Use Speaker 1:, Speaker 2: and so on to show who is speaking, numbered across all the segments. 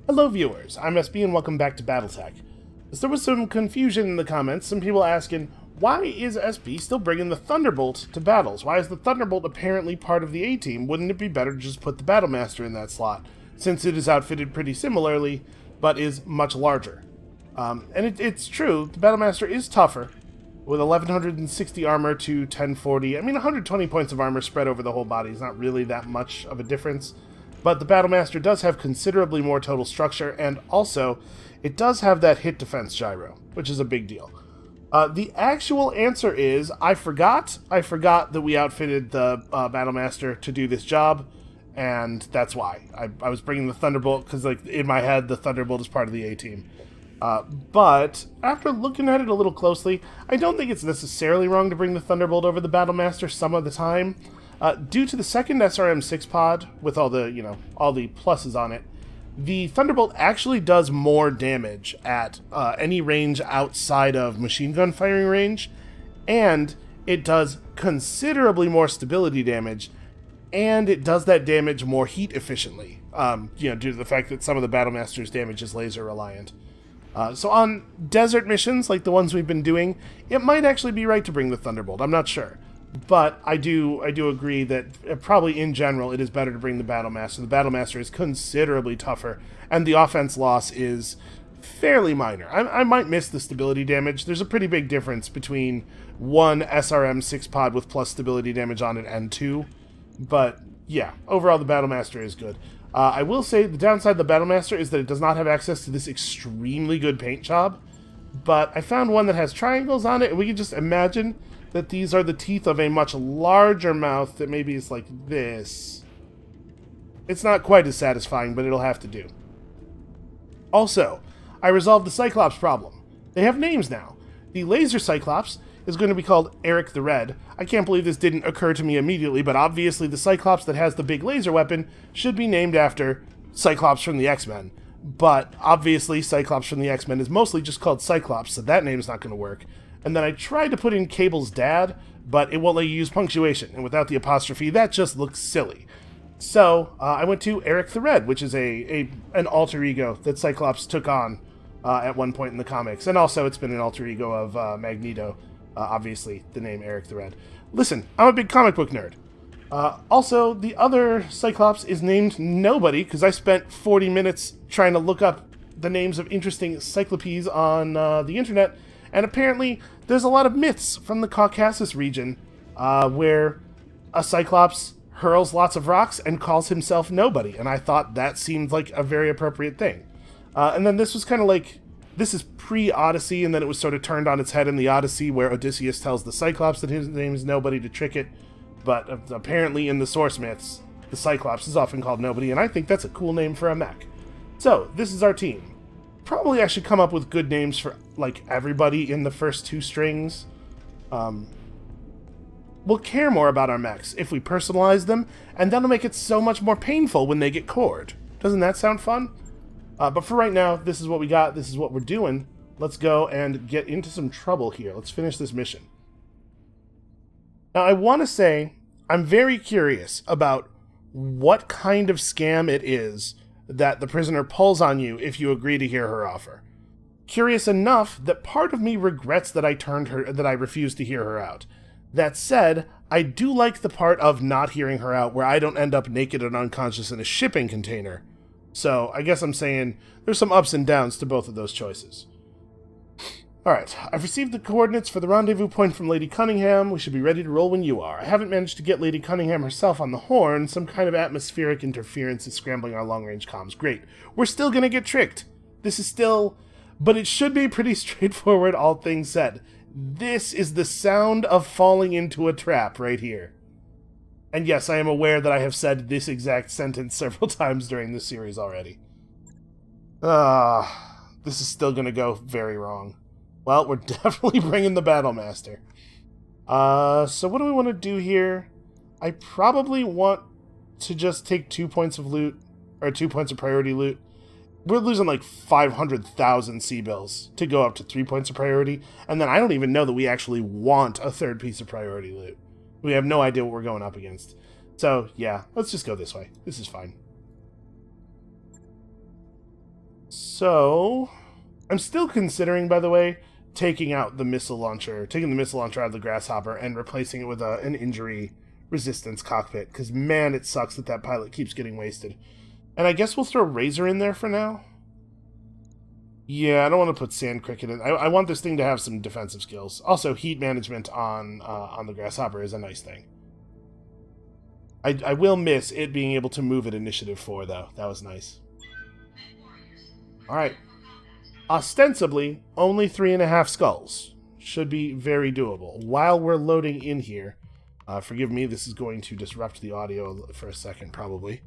Speaker 1: Hello viewers, I'm SB and welcome back to BattleTech. As there was some confusion in the comments, some people asking, why is SB still bringing the Thunderbolt to battles? Why is the Thunderbolt apparently part of the A-team? Wouldn't it be better to just put the Battlemaster in that slot, since it is outfitted pretty similarly, but is much larger? And it's true, the Battlemaster is tougher, with 1160 armor to 1040. I mean, 120 points of armor spread over the whole body is not really that much of a difference. But the Battlemaster does have considerably more total structure, and also, it does have that hit defense gyro, which is a big deal. The actual answer is, I forgot that we outfitted the Battlemaster to do this job, and that's why. I was bringing the Thunderbolt, because like in my head, the Thunderbolt is part of the A-team. But, after looking at it a little closely, I don't think it's necessarily wrong to bring the Thunderbolt over the Battlemaster some of the time. Due to the second SRM-6 pod, with all the, all the pluses on it, the Thunderbolt actually does more damage at any range outside of machine gun firing range, and it does considerably more stability damage, and it does that damage more heat efficiently, due to the fact that some of the Battlemaster's damage is laser reliant. So on desert missions, like the ones we've been doing, it might actually be right to bring the Thunderbolt, I'm not sure. But I do agree that probably in general it is better to bring the Battlemaster. The Battlemaster is considerably tougher, and the offense loss is fairly minor. I might miss the stability damage. There's a pretty big difference between one SRM-6 pod with plus stability damage on it and two. But yeah, overall the Battlemaster is good. I will say the downside of the Battlemaster is that it does not have access to this extremely good paint job. But I found one that has triangles on it, and we can just imagine that these are the teeth of a much larger mouth that maybe is like this. It's not quite as satisfying, but it'll have to do. Also, I resolved the Cyclops problem. They have names now. The Laser Cyclops is going to be called Eric the Red. I can't believe this didn't occur to me immediately, but obviously the Cyclops that has the big laser weapon should be named after Cyclops from the X-Men. But obviously Cyclops from the X-Men is mostly just called Cyclops, so that name's not going to work. And then I tried to put in Cable's dad, but it won't let you use punctuation, and without the apostrophe, that just looks silly. So, I went to Eric the Red, which is an alter ego that Cyclops took on at one point in the comics. And also, it's been an alter ego of Magneto, obviously, the name Eric the Red. Listen, I'm a big comic book nerd. Also, the other Cyclops is named Nobody, because I spent 40 minutes trying to look up the names of interesting cyclopes on the internet, and apparently, there's a lot of myths from the Caucasus region where a Cyclops hurls lots of rocks and calls himself Nobody, and I thought that seemed like a very appropriate thing. And then this was kind of like, this is pre-Odyssey, and then it was sort of turned on its head in the Odyssey, where Odysseus tells the Cyclops that his name is Nobody to trick it, but apparently in the source myths, the Cyclops is often called Nobody, and I think that's a cool name for a mech. So, this is our team. Probably I should come up with good names for, like, everybody in the first two strings. We'll care more about our mechs if we personalize them, and that'll make it so much more painful when they get cored. Doesn't that sound fun? But for right now, this is what we got, this is what we're doing. Let's go and get into some trouble here. Let's finish this mission. Now, I want to say, I'm very curious about what kind of scam it is that the prisoner pulls on you if you agree to hear her offer. Curious enough that part of me regrets that I refused to hear her out. That said, I do like the part of not hearing her out where I don't end up naked and unconscious in a shipping container. So, I guess I'm saying there's some ups and downs to both of those choices. Alright, I've received the coordinates for the rendezvous point from Lady Cunningham. We should be ready to roll when you are. I haven't managed to get Lady Cunningham herself on the horn. Some kind of atmospheric interference is scrambling our long-range comms. Great. We're still gonna get tricked. This is still... But it should be pretty straightforward, all things said. This is the sound of falling into a trap right here. And yes, I am aware that I have said this exact sentence several times during this series already. This is still gonna go very wrong. Well, we're definitely bringing the Battlemaster. So what do we want to do here? I probably want to just take 2 points of loot, or 2 points of priority loot. We're losing like 500,000 C-bills to go up to 3 points of priority, and then I don't even know that we actually want a third piece of priority loot. We have no idea what we're going up against. So, yeah, let's just go this way. This is fine. So, I'm still considering, by the way, taking the missile launcher out of the Grasshopper and replacing it with an injury resistance cockpit, because man, it sucks that pilot keeps getting wasted. And I guess we'll throw Razor in there for now. Yeah, I don't want to put Sand Cricket in. I want this thing to have some defensive skills. Also, heat management on the Grasshopper is a nice thing. I will miss it being able to move at Initiative 4, though. That was nice. Alright. Ostensibly, only 3.5 skulls. Should be very doable. While we're loading in here, forgive me, this is going to disrupt the audio for a second, probably.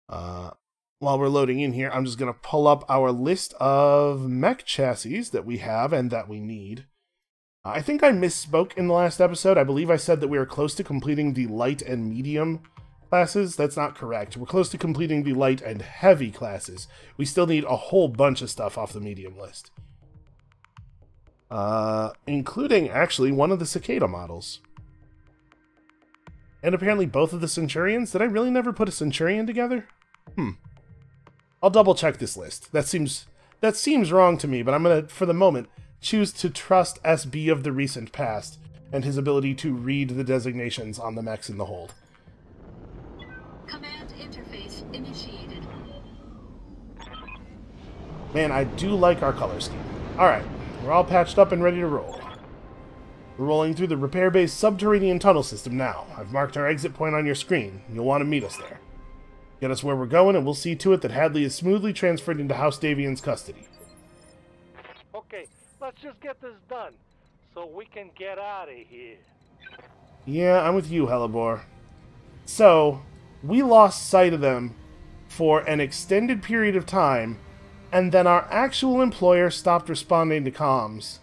Speaker 1: While we're loading in here, I'm just going to pull up our list of mech chassis that we have and that we need. I think I misspoke in the last episode. I believe I said that we are close to completing the light and medium classes. That's not correct. We're close to completing the light and heavy classes. We still need a whole bunch of stuff off the medium list. Including, actually, one of the Cicada models. And apparently both of the Centurions. Did I really never put a Centurion together? I'll double check this list. That seems wrong to me, but I'm gonna, for the moment, choose to trust SB of the recent past and his ability to read the designations on the mechs in the hold.
Speaker 2: Command interface initiated.
Speaker 1: Man, I do like our color scheme. Alright, we're all patched up and ready to roll. We're rolling through the repair-based subterranean tunnel system now. I've marked our exit point on your screen. You'll want to meet us there. Get us where we're going, and we'll see to it that Hadley is smoothly transferred into House Davian's custody.
Speaker 3: Okay, let's just get this done, so we can get out of here.
Speaker 1: Yeah, I'm with you, Hellebore. So, we lost sight of them for an extended period of time, and then our actual employer stopped responding to comms.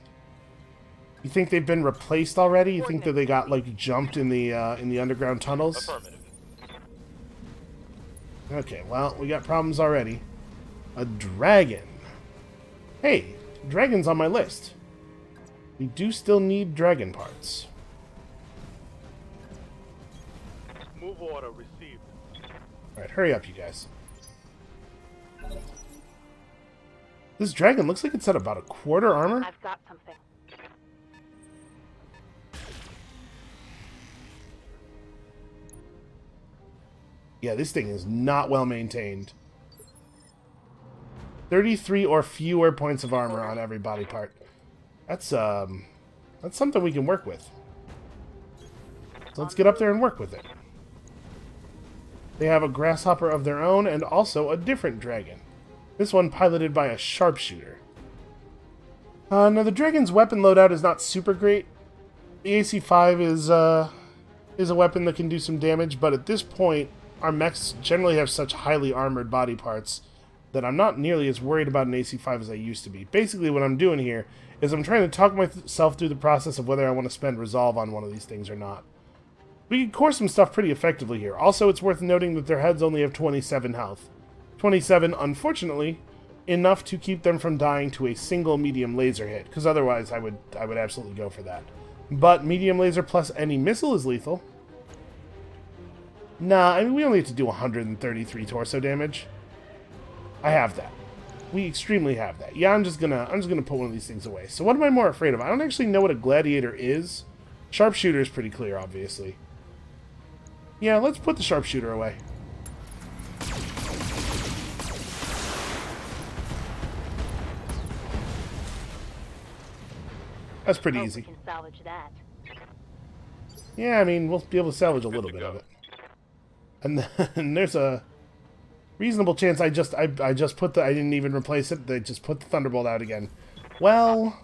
Speaker 1: You think they've been replaced already? You think that they got, like, jumped in the underground tunnels?
Speaker 3: Affirmative.
Speaker 1: Okay, well, we got problems already. A dragon. Hey, dragon's on my list. We do still need dragon parts.
Speaker 3: Move order received.
Speaker 1: Alright, hurry up, you guys. This dragon looks like it's at about a quarter armor.
Speaker 2: I've got something.
Speaker 1: Yeah, this thing is not well maintained. 33 or fewer points of armor on every body part. That's something we can work with. So let's get up there and work with it. They have a grasshopper of their own and also a different dragon. This one piloted by a sharpshooter. Now the dragon's weapon loadout is not super great. The AC-5 is a weapon that can do some damage, but at this point, our mechs generally have such highly armored body parts that I'm not nearly as worried about an AC-5 as I used to be. Basically, what I'm doing here is I'm trying to talk myself through the process of whether I want to spend resolve on one of these things or not. We can core some stuff pretty effectively here. Also, it's worth noting that their heads only have 27 health. 27, unfortunately, enough to keep them from dying to a single medium laser hit, because otherwise I would absolutely go for that. But medium laser plus any missile is lethal. Nah, I mean, we only have to do 133 torso damage. I have that. We extremely have that. Yeah, I'm just gonna put one of these things away. So what am I more afraid of? I don't actually know what a gladiator is. Sharpshooter is pretty clear, obviously. Yeah, let's put the sharpshooter away. That's pretty easy.
Speaker 2: We can salvage that.
Speaker 1: Yeah, I mean, we'll be able to salvage a little bit of it. And then there's a reasonable chance I just put I didn't even replace it. They just put the Thunderbolt out again. Well,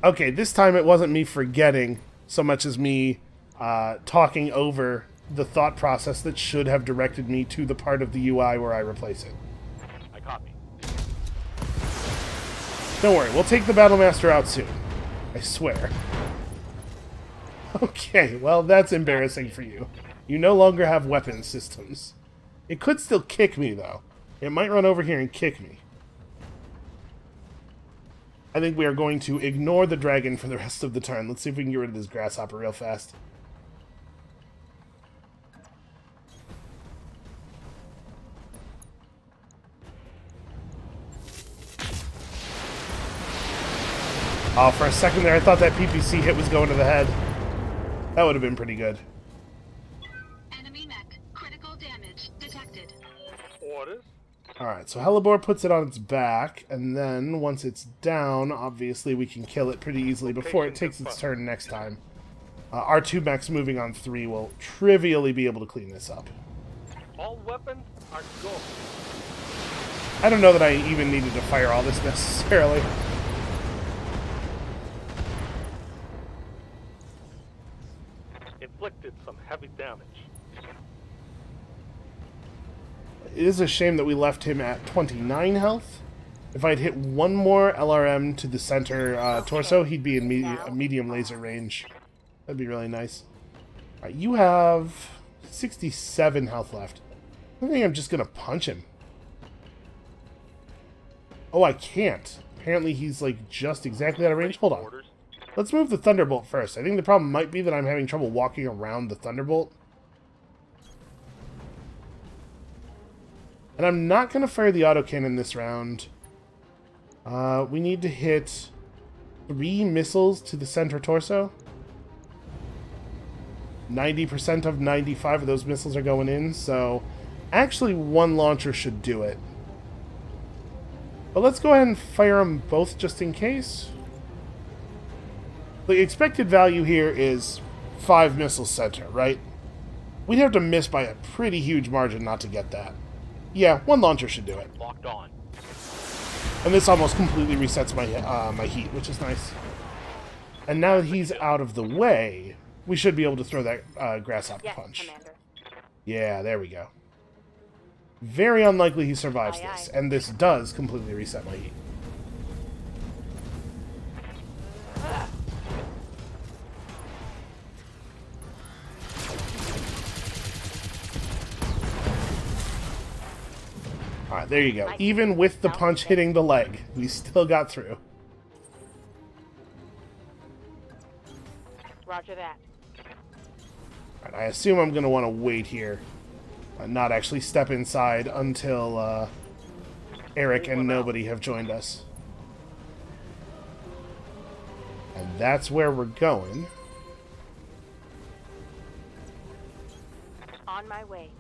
Speaker 1: okay, this time it wasn't me forgetting so much as me talking over the thought process that should have directed me to the part of the UI where I replace it.
Speaker 3: I copy.
Speaker 1: Don't worry, we'll take the Battlemaster out soon. I swear. Okay, well, that's embarrassing for you. You no longer have weapon systems. It could still kick me, though. It might run over here and kick me. I think we are going to ignore the dragon for the rest of the turn. Let's see if we can get rid of this grasshopper real fast. Oh, for a second there, I thought that PPC hit was going to the head. That would have been pretty good.
Speaker 2: Enemy mech. Critical damage detected.
Speaker 3: Orders.
Speaker 1: Alright, so Hellebore puts it on its back, and then once it's down, obviously we can kill it pretty easily before it takes its turn next time. Our 2 mechs moving on 3 will trivially be able to clean this up.
Speaker 3: All weapons are go.
Speaker 1: I don't know that I even needed to fire all this necessarily.
Speaker 3: Inflicted some heavy damage.
Speaker 1: It is a shame that we left him at 29 health. If I'd hit one more LRM to the center torso, he'd be in medium laser range. That'd be really nice. Alright, you have 67 health left. I think I'm just gonna punch him. Oh, I can't. Apparently he's like just exactly out of range. Hold on. Let's move the Thunderbolt first. I think the problem might be that I'm having trouble walking around the Thunderbolt. And I'm not going to fire the autocannon this round. We need to hit 3 missiles to the center torso. 90% of 95 of those missiles are going in, so actually 1 launcher should do it. But let's go ahead and fire them both just in case. The expected value here is 5 missiles center, right? We'd have to miss by a pretty huge margin not to get that. Yeah, 1 launcher should do it.
Speaker 3: Locked on.
Speaker 1: And this almost completely resets my my heat, which is nice. And now that he's out of the way, we should be able to throw that grasshopper punch.
Speaker 2: Commander.
Speaker 1: Yeah, there we go. Very unlikely he survives this, and this does completely reset my heat. Alright, there you go. Even with the punch hitting the leg, we still got through.
Speaker 2: Roger that.
Speaker 1: Alright, I assume I'm going to want to wait here. Not actually step inside until Eric and nobody have joined us. And that's where we're going.
Speaker 2: On my way.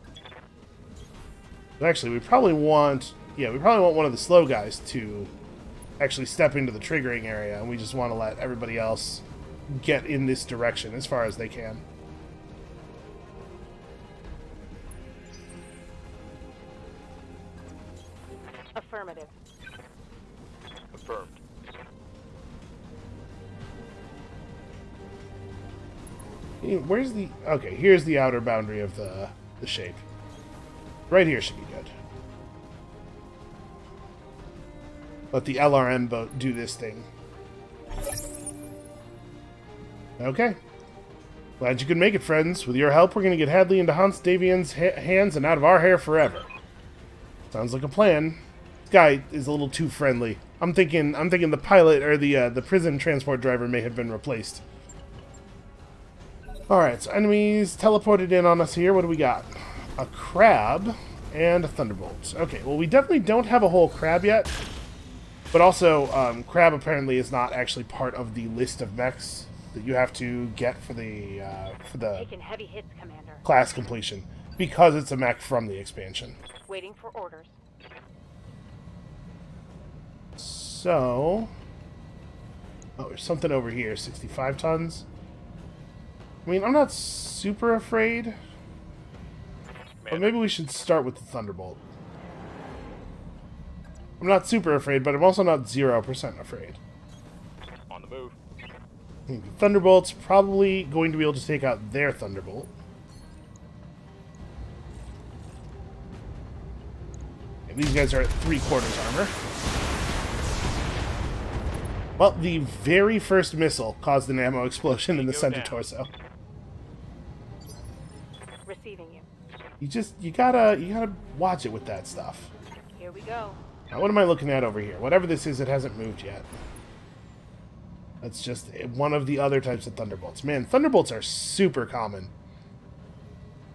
Speaker 1: But actually, we probably want one of the slow guys to actually step into the triggering area, and we just want to let everybody else get in this direction as far as they can.
Speaker 2: Affirmative.
Speaker 3: Confirmed.
Speaker 1: Where's the... Okay, here's the outer boundary of the shape. Right here should be good. Let the LRM boat do this thing. Okay. Glad you could make it, friends. With your help, we're going to get Hadley into Hans Davian's hands and out of our hair forever. Sounds like a plan. This guy is a little too friendly. I'm thinking the pilot or the prison transport driver may have been replaced. Alright, so enemies teleported in on us here. What do we got? A crab and a thunderbolt. Okay, well we definitely don't have a whole crab yet. But also, crab apparently is not actually part of the list of mechs that you have to get for the
Speaker 2: Taking heavy hits, Commander.
Speaker 1: class completion. Because it's a mech from the expansion.
Speaker 2: Waiting for orders.
Speaker 1: So... Oh, there's something over here. 65 tons. I mean, I'm not super afraid. But maybe we should start with the Thunderbolt. I'm not super afraid, but I'm also not 0% afraid.
Speaker 3: On the move.
Speaker 1: Thunderbolt's probably going to be able to take out their Thunderbolt. And these guys are at 3/4 armor. Well, the very first missile caused an ammo explosion in the center torso.
Speaker 2: Receiving you.
Speaker 1: You gotta watch it with that stuff.
Speaker 2: Here we go.
Speaker 1: Now, what am I looking at over here? Whatever this is, it hasn't moved yet. That's just one of the other types of Thunderbolts. Man, Thunderbolts are super common.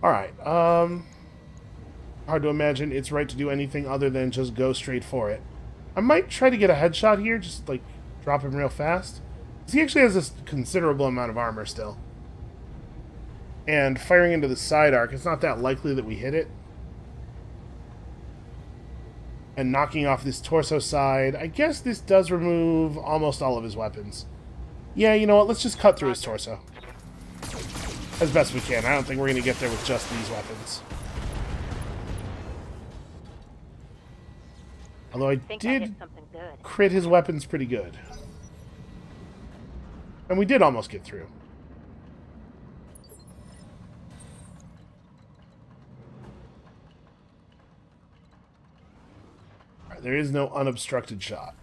Speaker 1: Alright, hard to imagine it's right to do anything other than just go straight for it. I might try to get a headshot here, just, like, drop him real fast. He actually has a considerable amount of armor still. And firing into the side arc, it's not that likely that we hit it. And knocking off this torso side, I guess this does remove almost all of his weapons. Yeah, you know what, let's just cut through his torso. As best we can. I don't think we're going to get there with just these weapons. Although I did crit his weapons pretty good. And we did almost get through. Alright, there is no unobstructed shot.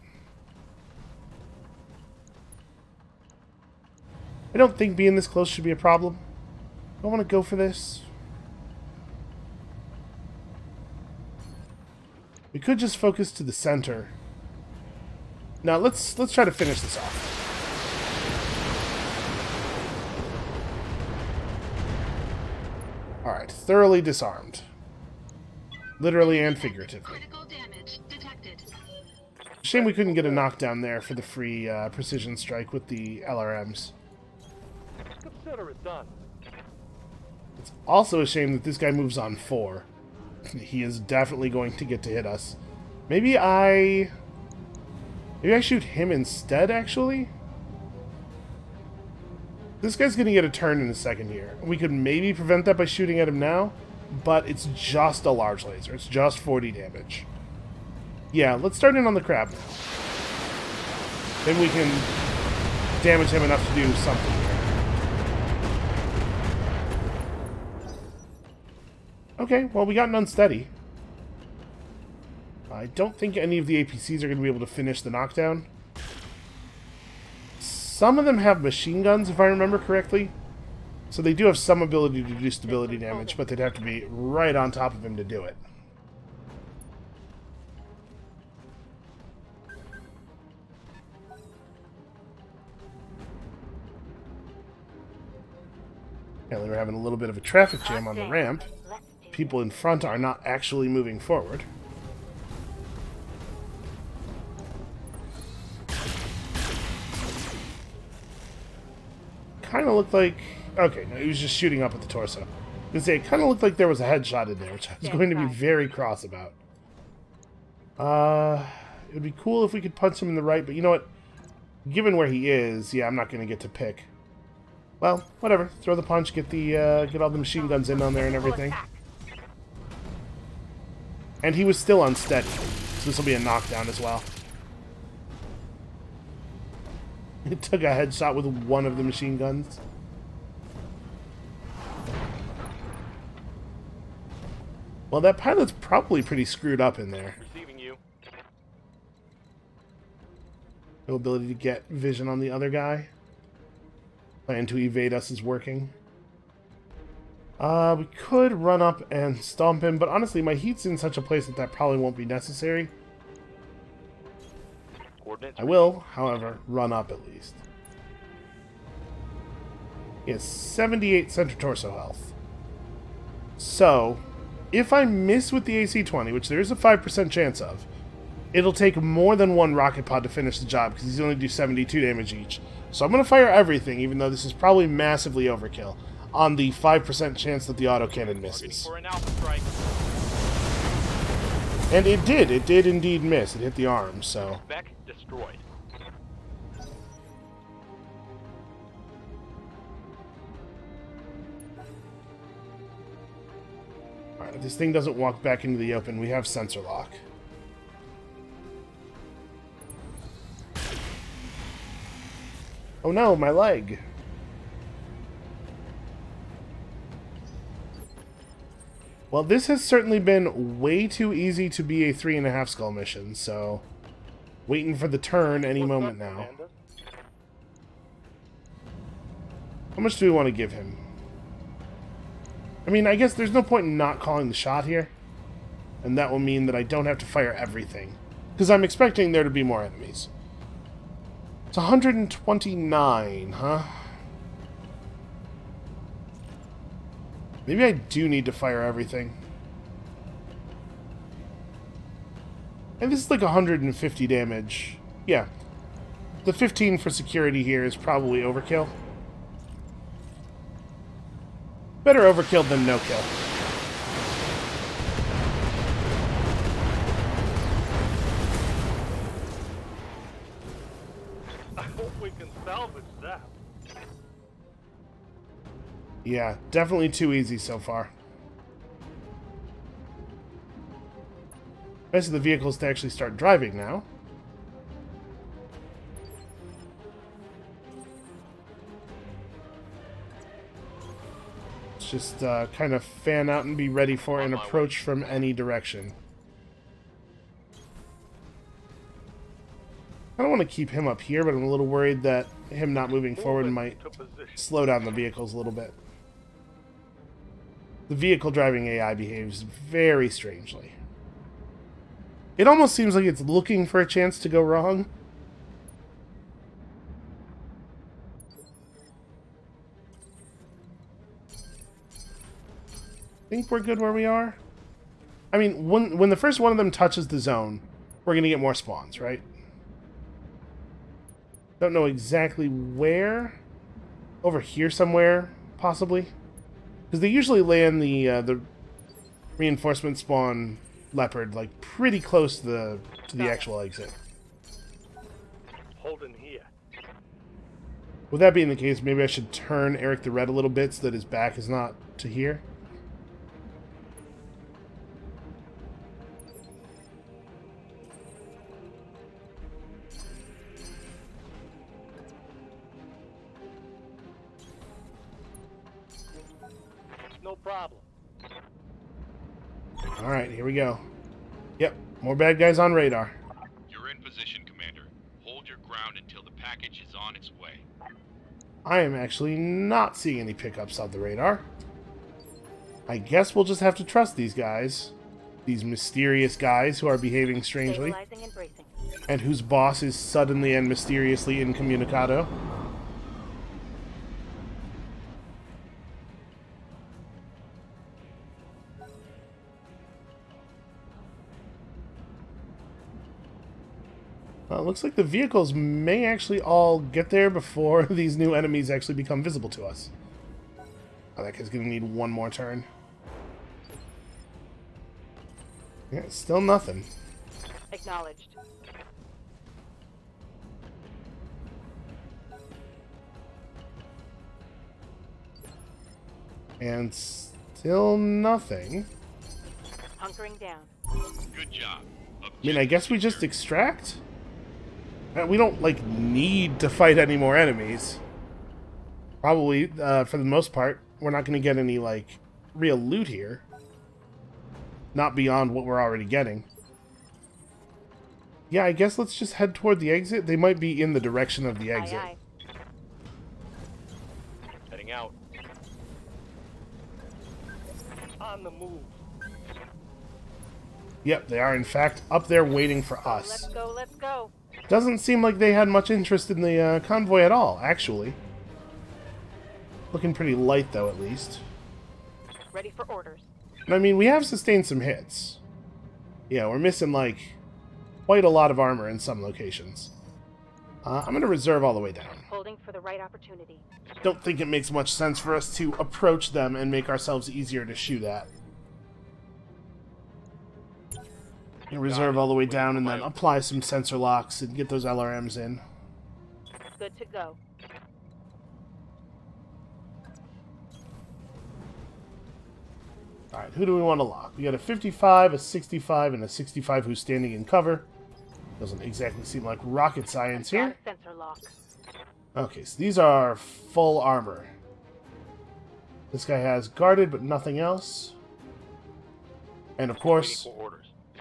Speaker 1: I don't think being this close should be a problem. I want to go for this. We could just focus to the center. Now let's try to finish this off. Alright, thoroughly disarmed. Literally and figuratively. Shame we couldn't get a knockdown there for the free precision strike with the LRMs.
Speaker 3: Consider it done.
Speaker 1: It's also a shame that this guy moves on 4. He is definitely going to get to hit us. Maybe I shoot him instead, actually? This guy's going to get a turn in a second here. We could maybe prevent that by shooting at him now, but it's just a large laser. It's just 40 damage. Yeah, let's start in on the crab now. Then we can damage him enough to do something here. Okay, well, we got an unsteady. I don't think any of the APCs are going to be able to finish the knockdown. Some of them have machine guns, if I remember correctly. So they do have some ability to do stability damage, but they'd have to be right on top of him to do it. Apparently we're having a little bit of a traffic jam on the ramp. People in front are not actually moving forward. Kind of looked like... Okay, no, he was just shooting up at the torso. I was going to say, it kind of looked like there was a headshot in there, which I was going to be very cross about. It would be cool if we could punch him in the right, but you know what? Given where he is, yeah, I'm not going to get to pick. Well, whatever. Throw the punch, get all the machine guns in on there and everything. And he was still unsteady, so this will be a knockdown as well. It took a headshot with one of the machine guns. Well, that pilot's probably pretty screwed up in there.
Speaker 3: Receiving you.
Speaker 1: No ability to get vision on the other guy. Plan to evade us is working. We could run up and stomp him, but honestly, my heat's in such a place that probably won't be necessary. I will, however, run up at least. He has 78 center torso health. So, if I miss with the AC-20, which there is a 5% chance of, it'll take more than one rocket pod to finish the job, because he's only do 72 damage each. So I'm going to fire everything, even though this is probably massively overkill, on the 5% chance that the autocannon misses. And it did indeed miss. It hit the arm, so...
Speaker 3: Mech destroyed.
Speaker 1: Alright, if this thing doesn't walk back into the open, we have sensor lock. Oh no, my leg! Well, this has certainly been way too easy to be a 3.5 skull mission, so... Waiting for the turn any moment now. How much do we want to give him? I mean, I guess there's no point in not calling the shot here. And that will mean that I don't have to fire everything. Because I'm expecting there to be more enemies. It's 129, huh? Maybe I do need to fire everything. And this is like 150 damage. Yeah. the 15 for security here is probably overkill. Better overkill than no kill.
Speaker 3: I hope we can salvage that.
Speaker 1: Yeah, definitely too easy so far. Best of the vehicles to actually start driving now. Let's just kind of fan out and be ready for an approach from any direction. I don't want to keep him up here, but I'm a little worried that him not moving forward might slow down the vehicles a little bit. The vehicle driving AI behaves very strangely. It almost seems like it's looking for a chance to go wrong. Think we're good where we are? I mean, when the first one of them touches the zone, we're going to get more spawns, right? Don't know exactly where. Over here somewhere, possibly. Because they usually land the reinforcement spawn leopard like pretty close to the actual exit.
Speaker 3: Hold in here.
Speaker 1: With that being the case, maybe I should turn Eric the Red a little bit so that his back is not to here.
Speaker 3: No problem.
Speaker 1: Alright, here we go. Yep, more bad guys on radar.
Speaker 4: You're in position, Commander. Hold your ground until the package is on its way.
Speaker 1: I am actually not seeing any pickups on the radar. I guess we'll just have to trust these guys. These mysterious guys who are behaving strangely. And whose boss is suddenly and mysteriously incommunicado. Well, it looks like the vehicles may actually all get there before these new enemies actually become visible to us. Oh, that guy's going to need one more turn. Yeah, still nothing.
Speaker 2: Acknowledged.
Speaker 1: And still nothing.
Speaker 2: Hunkering down.
Speaker 4: Good job.
Speaker 1: I mean, I guess we just extract? We don't, like, need to fight any more enemies. Probably, for the most part, we're not going to get any, like, real loot here. Not beyond what we're already getting. Yeah, I guess let's just head toward the exit. They might be in the direction of the exit.
Speaker 2: Aye, aye.
Speaker 3: Heading out. On the move.
Speaker 1: Yep, they are, in fact, up there waiting for us.
Speaker 2: Let's go, let's go.
Speaker 1: Doesn't seem like they had much interest in the convoy at all, actually. Looking pretty light, though, at least.
Speaker 2: Ready for orders.
Speaker 1: I mean, we have sustained some hits. Yeah, we're missing, like, quite a lot of armor in some locations. I'm going to reserve all the way down.
Speaker 2: Holding for the right opportunity.
Speaker 1: Don't think it makes much sense for us to approach them and make ourselves easier to shoot at. Reserve all the way down and then apply some sensor locks and get those LRMs in.
Speaker 2: Good to go.
Speaker 1: Alright, who do we want to lock? We got a 55, a 65, and a 65 who's standing in cover. Doesn't exactly seem like rocket science here.
Speaker 2: Sensor lock.
Speaker 1: Okay, so these are full armor. This guy has guarded, but nothing else. And of course,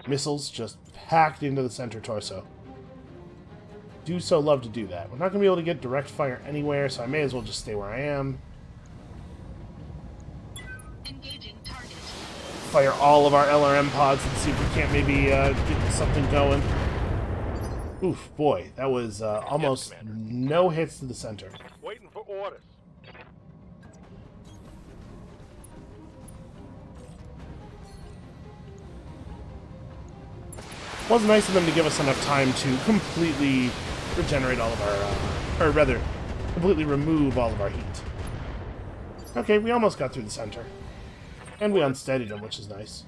Speaker 1: missiles just packed into the center torso. Do so love to do that. We're not going to be able to get direct fire anywhere, so I may as well just stay where I am.
Speaker 5: Engaging target.
Speaker 1: Fire all of our LRM pods and see if we can't maybe get something going. Oof, boy, that was almost no hits to the center.
Speaker 3: Waiting for orders.
Speaker 1: Wasn't nice of them to give us enough time to completely regenerate all of our, or rather, completely remove all of our heat. Okay, we almost got through the center. And we unsteadied him, which is nice.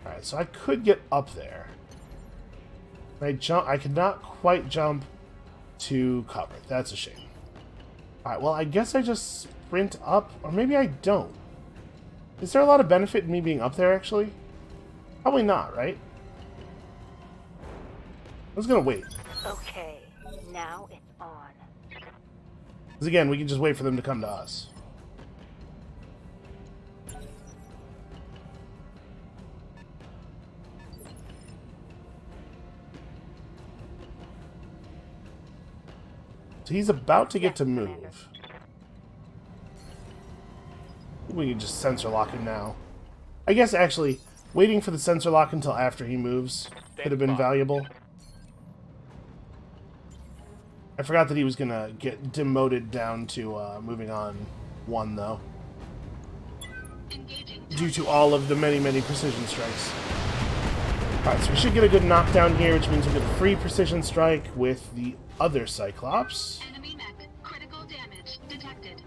Speaker 1: Alright, so I could get up there. I could not quite jump to cover. That's a shame. Alright, well, I guess I just sprint up, or maybe I don't. Is there a lot of benefit in me being up there, actually? Probably not, right? I was gonna wait.
Speaker 2: Okay, now it's on.
Speaker 1: Because again, we can just wait for them to come to us. So he's about to get to move. We can just sensor lock him now. I guess, actually, waiting for the sensor lock until after he moves could have been valuable. I forgot that he was going to get demoted down to moving on 1, though. Due to all of the many, many precision strikes. Alright, so we should get a good knockdown here, which means we'll get a free precision strike with the other Cyclops.
Speaker 5: Enemy mech. Critical damage detected.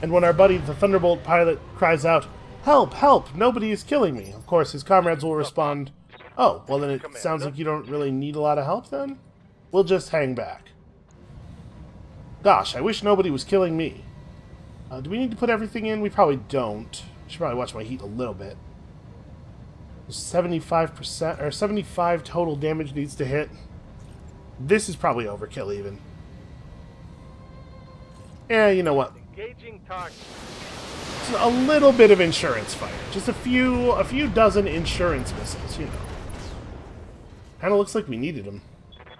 Speaker 1: And when our buddy, the Thunderbolt pilot, cries out, "Help! Help! Nobody is killing me!" Of course, his comrades will respond, "Oh, well then it sounds like you don't really need a lot of help then? We'll just hang back." Gosh, I wish nobody was killing me. Do we need to put everything in? We probably don't. I should probably watch my heat a little bit. 75%, or 75 total damage needs to hit. This is probably overkill even. Yeah, you know what?
Speaker 3: Engaging target.
Speaker 1: Just a little bit of insurance fire. Just a few dozen insurance missiles, you know. Kinda looks like we needed them.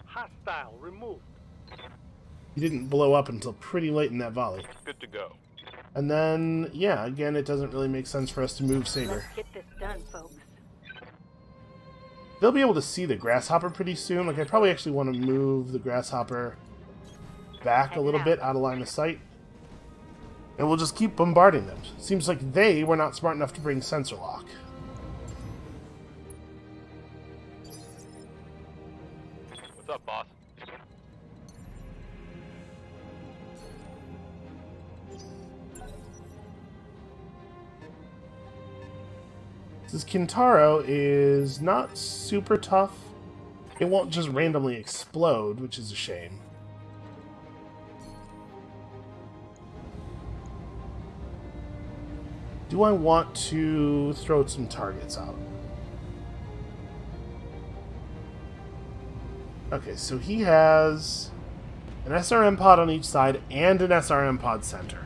Speaker 3: Hostile removed.
Speaker 1: He didn't blow up until pretty late in that volley.
Speaker 4: Good to go.
Speaker 1: And then, yeah, again, it doesn't really make sense for us to move Saber.
Speaker 2: Let's get this done, folks.
Speaker 1: They'll be able to see the Grasshopper pretty soon. Like, I probably actually want to move the Grasshopper back a little bit out of line of sight. And we'll just keep bombarding them. Seems like they were not smart enough to bring sensor lock.
Speaker 4: What's up, boss?
Speaker 1: This Kintaro is not super tough. It won't just randomly explode, which is a shame. Do I want to throw some targets out? Okay, so he has an SRM pod on each side and an SRM pod center.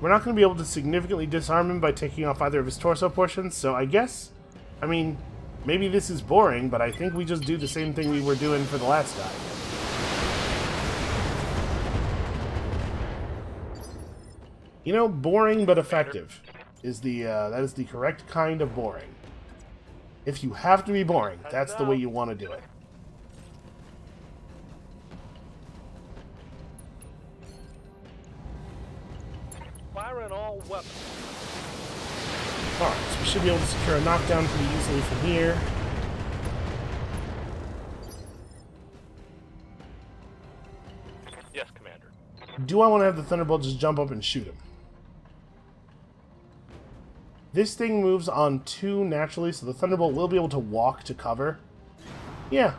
Speaker 1: We're not going to be able to significantly disarm him by taking off either of his torso portions, so I guess, I mean, maybe this is boring, but I think we just do the same thing we were doing for the last guy. You know, boring but effective is the, that is the correct kind of boring. If you have to be boring, that's the way you want to do it.
Speaker 3: Firing all weapons.
Speaker 1: Alright, so we should be able to secure a knockdown pretty easily from here.
Speaker 4: Yes, Commander.
Speaker 1: Do I want to have the Thunderbolt just jump up and shoot him? This thing moves on 2 naturally, so the Thunderbolt will be able to walk to cover. Yeah.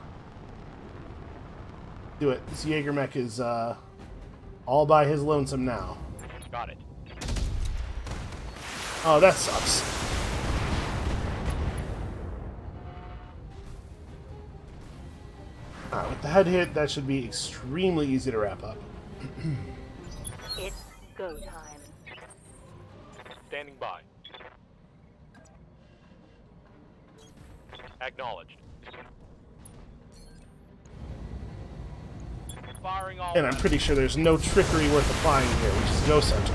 Speaker 1: Do it. This Jaeger mech is all by his lonesome now.
Speaker 4: Got it.
Speaker 1: Oh, that sucks. Alright, with the head hit, that should be extremely easy to wrap up.
Speaker 2: It's go time.
Speaker 4: Standing by. Acknowledged. Firing all.
Speaker 1: And I'm pretty sure there's no trickery worth applying here. We just go center.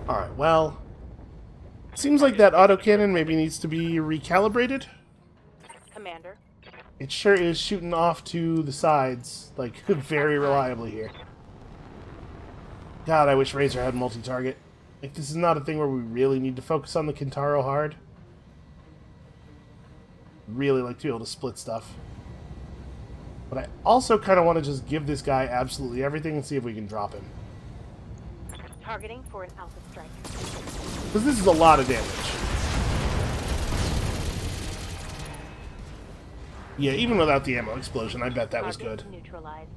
Speaker 1: Alright, well... Seems like that autocannon maybe needs to be recalibrated.
Speaker 2: Commander.
Speaker 1: It sure is shooting off to the sides, like, very reliably here. God, I wish Razor had multi-target. Like, this is not a thing where we really need to focus on the Kintaro hard. Really like to be able to split stuff. But I also kind of want to just give this guy absolutely everything and see if we can drop him.
Speaker 2: Targeting for an alpha strike.
Speaker 1: Because this is a lot of damage. Yeah, even without the ammo explosion, I bet that was good.
Speaker 2: Neutralized.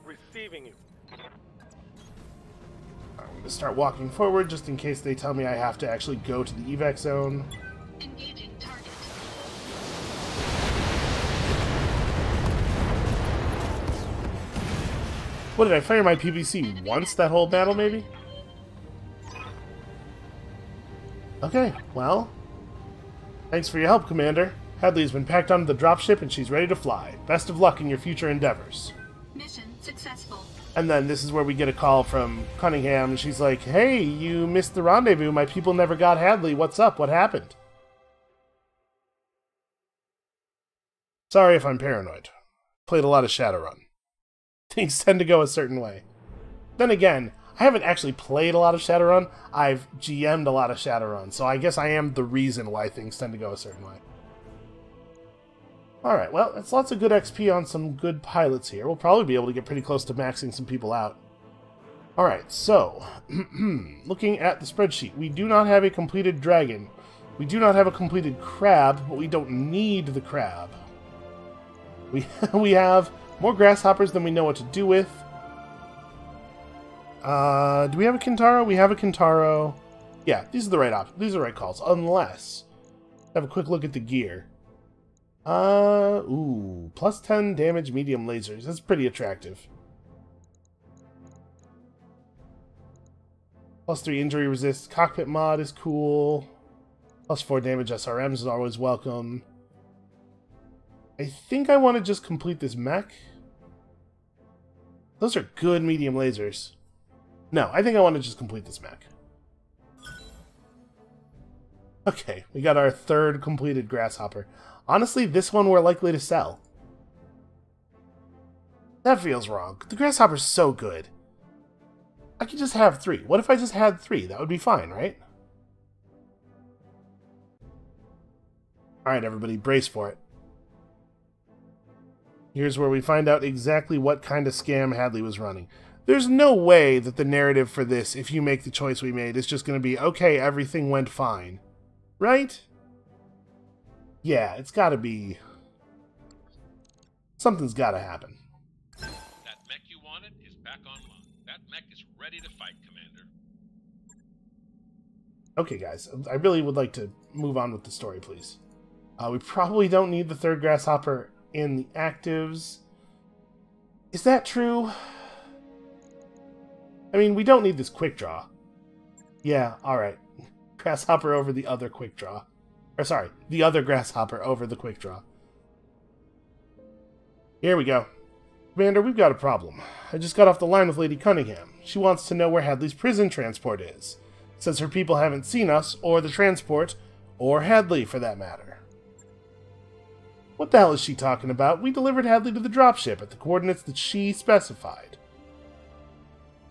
Speaker 3: Receiving you.
Speaker 1: I'm going to start walking forward just in case they tell me I have to actually go to the evac zone.
Speaker 5: Engaging target.
Speaker 1: What, did I fire my PVC once that whole battle, maybe? Okay, well... Thanks for your help, Commander. Hadley's been packed onto the dropship and she's ready to fly. Best of luck in your future endeavors.
Speaker 5: Mission successful.
Speaker 1: And then this is where we get a call from Cunningham, and she's like, "Hey, you missed the rendezvous. My people never got Hadley. What's up? What happened?" Sorry if I'm paranoid. Played a lot of Shadowrun. Things tend to go a certain way. Then again, I haven't actually played a lot of Shadowrun. I've GM'd a lot of Shadowrun, so I guess I am the reason why things tend to go a certain way. Alright, well, it's lots of good XP on some good pilots here. We'll probably be able to get pretty close to maxing some people out. Alright, so, looking at the spreadsheet, we do not have a completed dragon. We do not have a completed crab, but we don't need the crab. We have more grasshoppers than we know what to do with. Do we have a Kintaro? We have a Kintaro. Yeah, these are the right options. These are the right calls. Unless, have a quick look at the gear. Ooh, plus 10 damage medium lasers. That's pretty attractive. Plus 3 injury resist. Cockpit mod is cool. Plus 4 damage SRMs is always welcome. I think I want to just complete this mech. Those are good medium lasers. No, I think I want to just complete this mech. Okay, we got our third completed grasshopper. Honestly, this one we're likely to sell. That feels wrong. The grasshopper's so good. I could just have 3. What if I just had 3? That would be fine, right? Alright, everybody, brace for it. Here's where we find out exactly what kind of scam Hadley was running. There's no way that the narrative for this, if you make the choice we made, is just going to be, okay, everything went fine. Right? Yeah, it's got to be... Something's got to happen.
Speaker 4: That mech you wanted is back online. That mech is ready to fight, Commander.
Speaker 1: Okay, guys, I really would like to move on with the story, please. We probably don't need the third grasshopper in the actives. Is that true? I mean, we don't need this quick draw. Yeah, alright. Grasshopper over the other quick draw. Or sorry, the other grasshopper over the quick draw. Here we go. Commander, we've got a problem. I just got off the line with Lady Cunningham. She wants to know where Hadley's prison transport is. Says her people haven't seen us, or the transport, or Hadley, for that matter. What the hell is she talking about? We delivered Hadley to the dropship at the coordinates that she specified.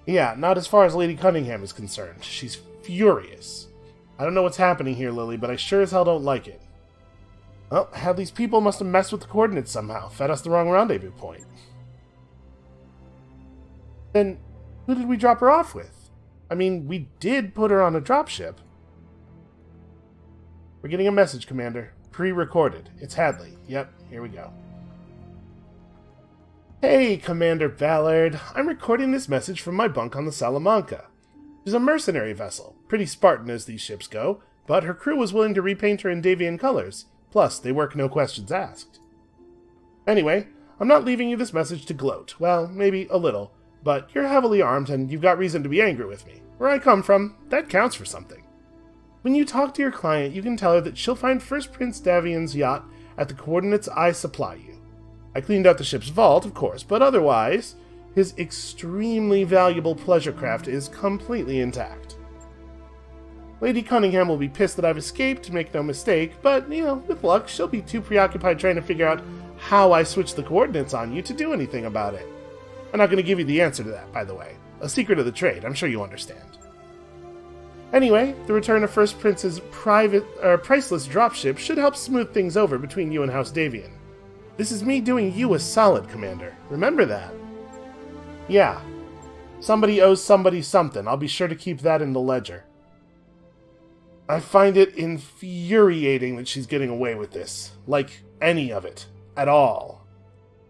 Speaker 1: Yeah, not as far as Lady Cunningham is concerned. She's furious. I don't know what's happening here, Lily, but I sure as hell don't like it. Well, Hadley's people must have messed with the coordinates somehow, fed us the wrong rendezvous point. Then, who did we drop her off with? I mean, we did put her on a dropship. We're getting a message, Commander. Pre-recorded. It's Hadley. Yep, here we go. Hey, Commander Ballard. I'm recording this message from my bunk on the Salamanca. She's a mercenary vessel. Pretty Spartan as these ships go, but her crew was willing to repaint her in Davian colors. Plus, they work no questions asked. Anyway, I'm not leaving you this message to gloat. Well, maybe a little. But you're heavily armed and you've got reason to be angry with me. Where I come from, that counts for something. When you talk to your client, you can tell her that she'll find First Prince Davian's yacht at the coordinates I supply you. I cleaned out the ship's vault, of course, but otherwise, his extremely valuable pleasure craft is completely intact. Lady Cunningham will be pissed that I've escaped, make no mistake, but, you know, with luck, she'll be too preoccupied trying to figure out how I switched the coordinates on you to do anything about it. I'm not going to give you the answer to that, by the way. A secret of the trade, I'm sure you understand. Anyway, the return of First Prince's priceless dropship should help smooth things over between you and House Davian. This is me doing you a solid, Commander. Remember that. Yeah. Somebody owes somebody something. I'll be sure to keep that in the ledger. I find it infuriating that she's getting away with this. Like, any of it. At all.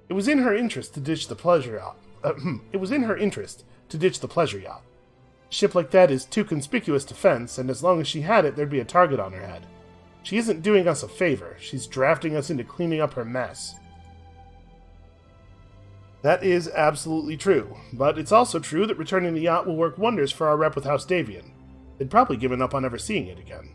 Speaker 1: It was in her interest to ditch the pleasure yacht. It was in her interest to ditch the pleasure yacht. A ship like that is too conspicuous to fence, and as long as she had it, there'd be a target on her head. She isn't doing us a favor. She's drafting us into cleaning up her mess. That is absolutely true, but it's also true that returning the yacht will work wonders for our rep with House Davian. They'd probably given up on ever seeing it again.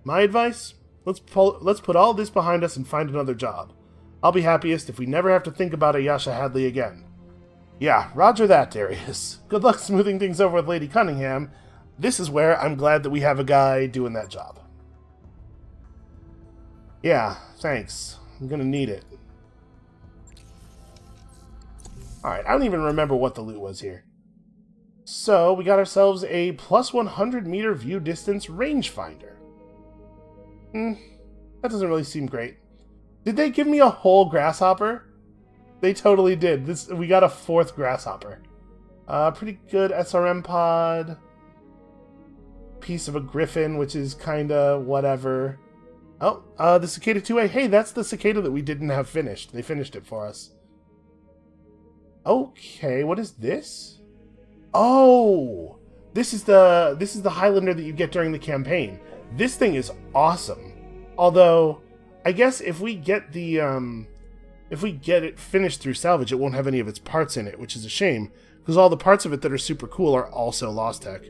Speaker 1: My advice? Let's put all this behind us and find another job. I'll be happiest if we never have to think about Ayasha Hadley again. Yeah, roger that, Darius. Good luck smoothing things over with Lady Cunningham. This is where I'm glad that we have a guy doing that job. Yeah, thanks. I'm gonna need it. Alright, I don't even remember what the loot was here. So, we got ourselves a plus 100 meter view distance rangefinder. That doesn't really seem great. Did they give me a whole grasshopper? They totally did. We got a 4th grasshopper. Pretty good SRM pod. Piece of a griffin, which is kinda whatever. Oh, the Cicada 2A. Hey, that's the Cicada that we didn't have finished. They finished it for us. Okay, what is this? Oh! This is the Highlander that you get during the campaign. This thing is awesome. Although, I guess if we get it finished through salvage, it won't have any of its parts in it, which is a shame, because all the parts of it that are super cool are also lost tech.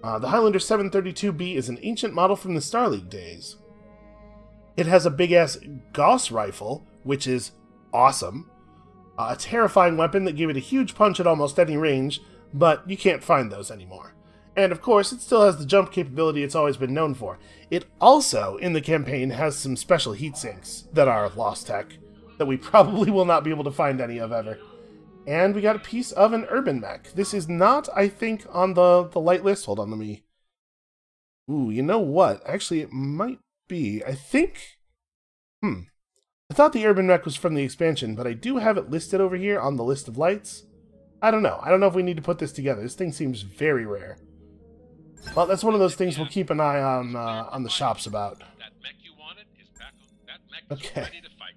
Speaker 1: The Highlander 732B is an ancient model from the Star League days. It has a big-ass Gauss rifle, which is awesome. A terrifying weapon that gave it a huge punch at almost any range, but you can't find those anymore. And of course, it still has the jump capability it's always been known for. It also, in the campaign, has some special heat sinks that are lost tech, that we probably will not be able to find any of ever. And we got a piece of an urban mech. This is not, I think, on the light list. Hold on, let me... Ooh, you know what? Actually, it might be. I think... I thought the urban mech was from the expansion, but I do have it listed over here on the list of lights. I don't know. I don't know if we need to put this together. This thing seems very rare. Well, that's one of those things we'll keep an eye on the shops about.
Speaker 4: That mech you wanted is back on. That mech is ready to fight,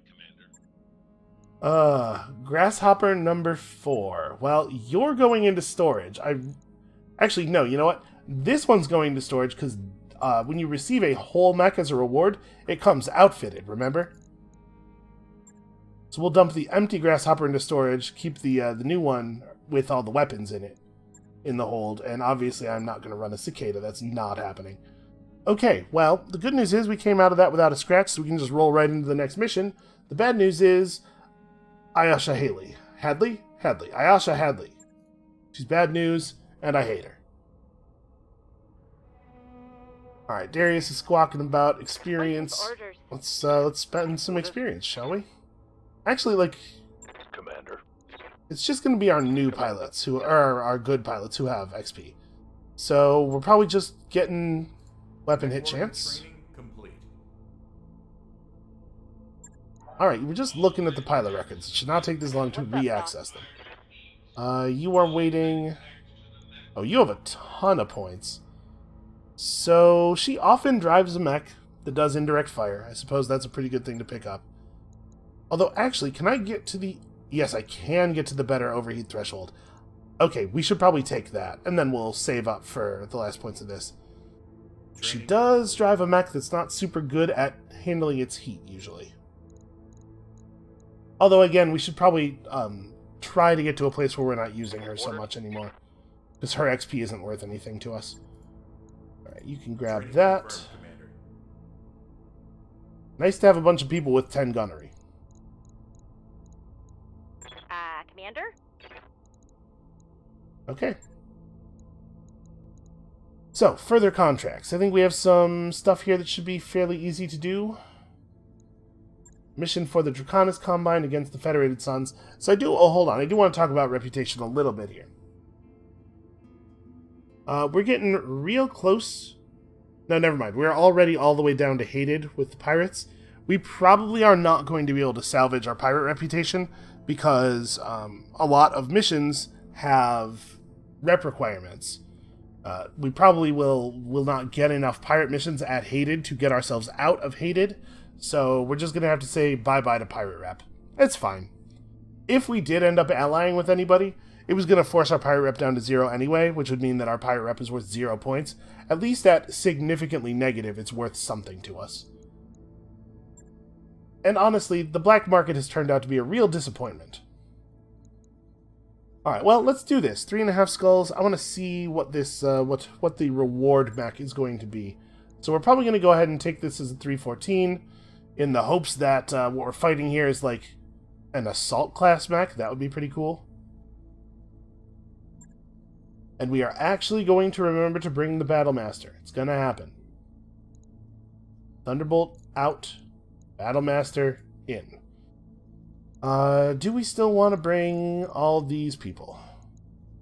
Speaker 4: Commander.
Speaker 1: Grasshopper number 4. Well, you're going into storage. Actually, no, you know what? This one's going to storage because when you receive a whole mech as a reward, it comes outfitted, remember? So we'll dump the empty grasshopper into storage, keep the new one with all the weapons in it in the hold, and obviously I'm not going to run a cicada. That's not happening. Okay, well, the good news is we came out of that without a scratch, so we can just roll right into the next mission. The bad news is Ayasha Hadley. Hadley? Hadley. Ayasha Hadley. She's bad news, and I hate her. Alright, Darius is squawking about experience. Let's spend some experience, shall we? Actually, like,
Speaker 3: Commander.
Speaker 1: It's just going to be our new pilots, who are our good pilots who have XP. So we're probably just getting weapon hit chance. Alright, we're just looking at the pilot records. It should not take this long to re-access them. You are waiting... Oh, you have a ton of points. So she often drives a mech that does indirect fire. I suppose that's a pretty good thing to pick up. Although, actually, can I get to the... Yes, I can get to the better overheat threshold. Okay, we should probably take that, and then we'll save up for the last points of this. She does drive a mech that's not super good at handling its heat, usually. Although, again, we should probably try to get to a place where we're not using her so much anymore. Because her XP isn't worth anything to us. Alright, you can grab that. Nice to have a bunch of people with 10 gunnery.
Speaker 2: Commander?
Speaker 1: Okay. So, further contracts. I think we have some stuff here that should be fairly easy to do. Mission for the Draconis Combine against the Federated Suns. So I do... Oh, hold on. I do want to talk about reputation a little bit here. We're getting real close. No, never mind. We're already all the way down to hated with the pirates. We probably are not going to be able to salvage our pirate reputation because a lot of missions have rep requirements. We probably will not get enough pirate missions at hated to get ourselves out of hated, so we're just going to have to say bye-bye to pirate rep. It's fine. If we did end up allying with anybody, it was going to force our pirate rep down to 0 anyway, which would mean that our pirate rep is worth 0 points. At least at significantly negative, it's worth something to us. And honestly, the black market has turned out to be a real disappointment. Alright, well, let's do this. 3.5 skulls. I want to see what this, what the reward mech is going to be. So we're probably going to go ahead and take this as a 314 in the hopes that what we're fighting here is like an assault class mech. That would be pretty cool. And we are actually going to remember to bring the Battlemaster. It's going to happen. Thunderbolt out. Battlemaster in. Do we still want to bring all these people?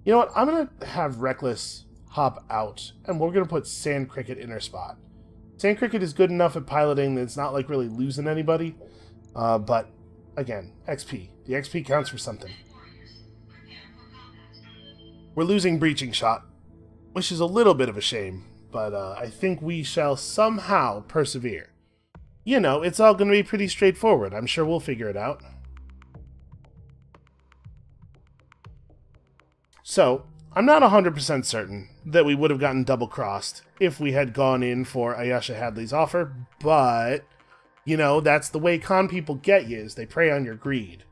Speaker 1: You know what? I'm going to have Reckless hop out. And we're going to put Sand Cricket in her spot. Sand Cricket is good enough at piloting that it's not like really losing anybody. But, again, XP. The XP counts for something. We're losing Breaching Shot, which is a little bit of a shame, but I think we shall somehow persevere. You know, it's all going to be pretty straightforward. I'm sure we'll figure it out. So, I'm not 100% certain that we would have gotten double-crossed if we had gone in for Ayesha Hadley's offer, but, you know, that's the way con people get you, is they prey on your greed.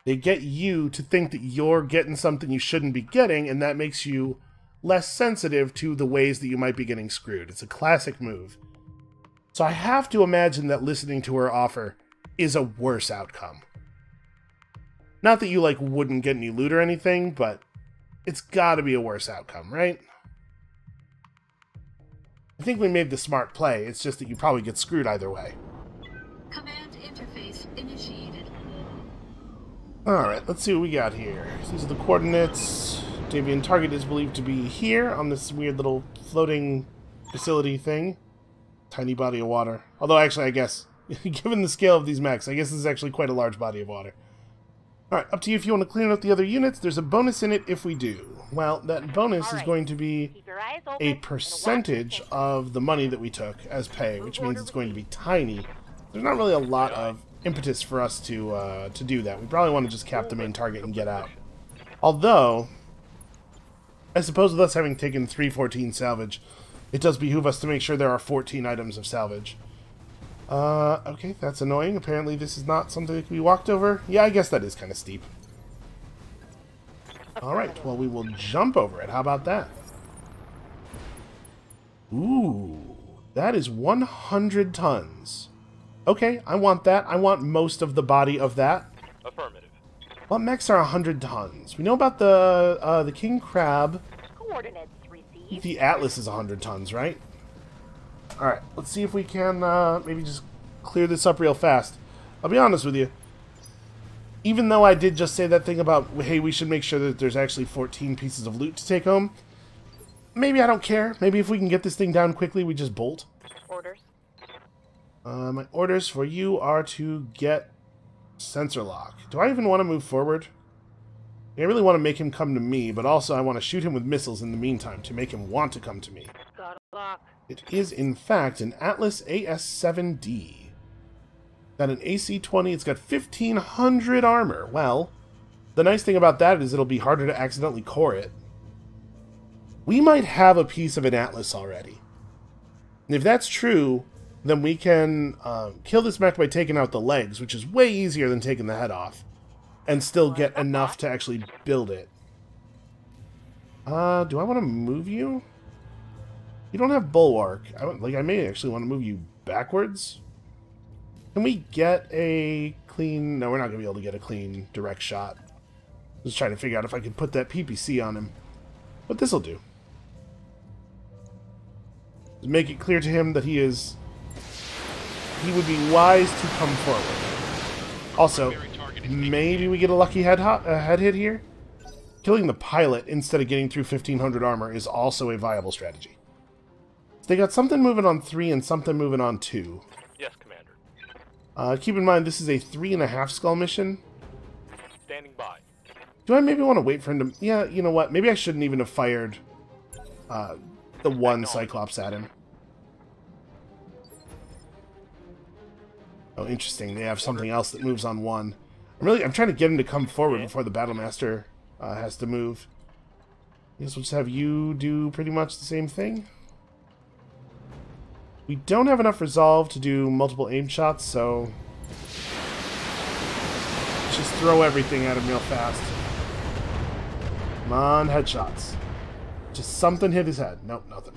Speaker 1: They get you to think that you're getting something you shouldn't be getting, and that makes you less sensitive to the ways that you might be getting screwed. It's a classic move. So I have to imagine that listening to her offer is a worse outcome. Not that you, like, wouldn't get any loot or anything, but it's gotta be a worse outcome, right? I think we made the smart play, it's just that you probably get screwed either way.
Speaker 5: Command interface initiated.
Speaker 1: Alright, let's see what we got here. These are the coordinates. Davian target is believed to be here on this weird little floating facility thing. Tiny body of water. Although, actually, I guess, given the scale of these mechs, I guess this is actually quite a large body of water. Alright, up to you if you want to clean out the other units. There's a bonus in it if we do. Well, that bonus is going to be a percentage of the money that we took as pay, which means it's going to be tiny. There's not really a lot of impetus for us to do that. We probably want to just cap the main target and get out. Although, I suppose with us having taken 314 salvage, it does behoove us to make sure there are 14 items of salvage. Okay, that's annoying. Apparently this is not something that can be walked over. Yeah, I guess that is kind of steep. Alright, well we will jump over it. How about that? Ooh, that is 100 tons. Okay, I want that. I want most of the body of that.
Speaker 6: Affirmative.
Speaker 1: What mechs are 100 tons? We know about the King Crab.
Speaker 2: Coordinates received.
Speaker 1: The Atlas is 100 tons, right? Alright, let's see if we can maybe just clear this up real fast. I'll be honest with you. Even though I did just say that thing about, hey, we should make sure that there's actually 14 pieces of loot to take home, maybe I don't care. Maybe if we can get this thing down quickly, we just bolt.
Speaker 2: Orders.
Speaker 1: My orders for you are to get sensor lock. Do I even want to move forward? I really want to make him come to me, but also I want to shoot him with missiles in the meantime to make him want to come to me.
Speaker 2: Got a lock.
Speaker 1: It is, in fact, an Atlas AS-7D. Got an AC-20. It's got 1,500 armor. Well, the nice thing about that is it'll be harder to accidentally core it. We might have a piece of an Atlas already. And if that's true, then we can kill this mech by taking out the legs, which is way easier than taking the head off, and still get enough to actually build it. Do I want to move you? You don't have bulwark. I may actually want to move you backwards. Can we get a clean... No, we're not going to be able to get a clean direct shot. Just trying to figure out if I can put that PPC on him. But this'll do. Just make it clear to him that he would be wise to come forward. Also, maybe we get a lucky head hit here? killing the pilot instead of getting through 1500 armor is also a viable strategy. They got something moving on 3 and something moving on 2.
Speaker 3: Yes, Commander.
Speaker 1: Keep in mind, this is a 3.5 skull mission.
Speaker 3: Standing by.
Speaker 1: Do I maybe want to wait for him to... Yeah, you know what? Maybe I shouldn't even have fired the one Cyclops at him. Oh, interesting. They have something else that moves on 1. I'm trying to get him to come forward before the Battlemaster has to move. I guess we'll just have you do pretty much the same thing. We don't have enough resolve to do multiple aim shots, so... let's just throw everything at him real fast. Come on, headshots. Just something hit his head. Nope, nothing.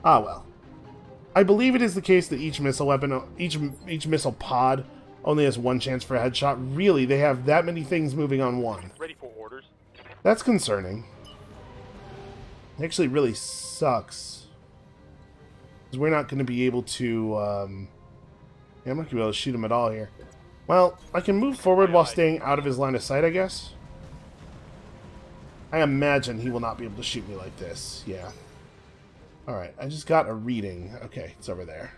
Speaker 1: Ah, well. I believe it is the case that each missile weapon, each missile pod only has 1 chance for a headshot. Really, they have that many things moving on 1.
Speaker 3: Ready for orders.
Speaker 1: That's concerning. It actually really sucks. Because we're not going to be able to... yeah, I'm not going to be able to shoot him at all here. Well, I can move forward while staying out of his line of sight, I guess. I imagine he will not be able to shoot me like this. Yeah. Alright, I just got a reading. Okay, it's over there.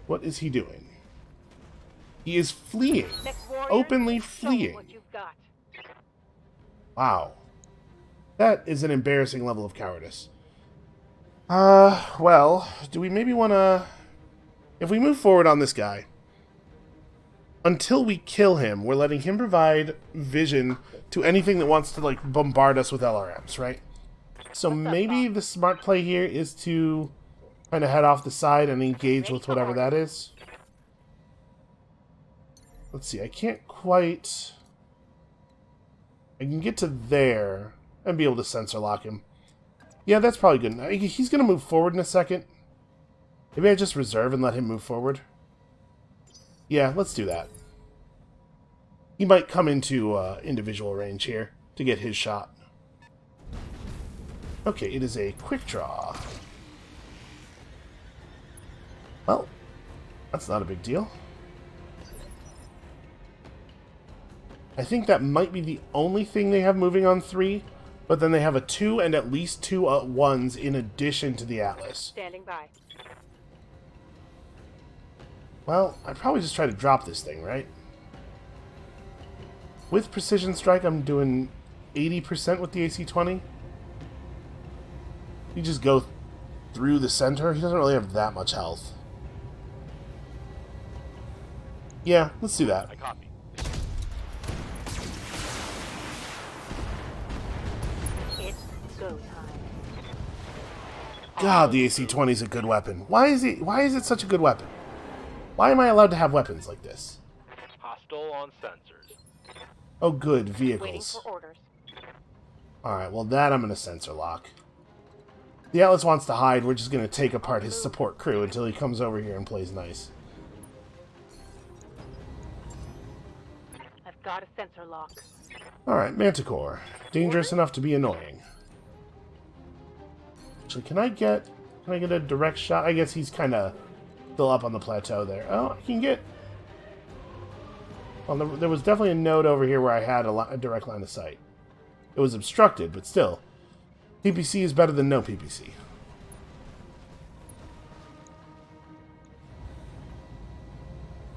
Speaker 1: What is he doing? He is fleeing. Openly fleeing. Wow. That is an embarrassing level of cowardice. Well, do we maybe want to... If we move forward on this guy, until we kill him, we're letting him provide vision to anything that wants to, like, bombard us with LRMs, right? So maybe the smart play here is to kind of head off the side and engage with whatever that is. Let's see, I can't quite... I can get to there and be able to sensor lock him. Yeah, that's probably good. He's going to move forward in a second. Maybe I just reserve and let him move forward. Yeah, let's do that. He might come into individual range here to get his shot. Okay, it is a quick draw. Well, that's not a big deal. I think that might be the only thing they have moving on 3, but then they have a 2 and at least 2 1s in addition to the Atlas.
Speaker 2: Standing by.
Speaker 1: Well, I'd probably just try to drop this thing, right? With Precision Strike, I'm doing 80% with the AC-20. You just go through the center. He doesn't really have that much health. Yeah, let's do that.
Speaker 3: I copy.
Speaker 2: It's go time.
Speaker 1: God, the AC-20 is a good weapon. Why is it such a good weapon? Why am I allowed to have weapons like this?
Speaker 3: Hostile on sensors.
Speaker 1: Oh, good.
Speaker 2: Waiting
Speaker 1: Vehicles.
Speaker 2: for orders.
Speaker 1: Alright, well that I'm going to sensor lock. The Atlas wants to hide. We're just going to take apart his support crew until he comes over here and plays nice.
Speaker 2: I've got a sensor lock.
Speaker 1: Alright, Manticore. Dangerous enough to be annoying. Actually, can I get a direct shot? I guess he's kind of still up on the plateau there. Oh, I can get... Well, there was definitely a node over here where I had a direct line of sight. It was obstructed, but still. PPC is better than no PPC.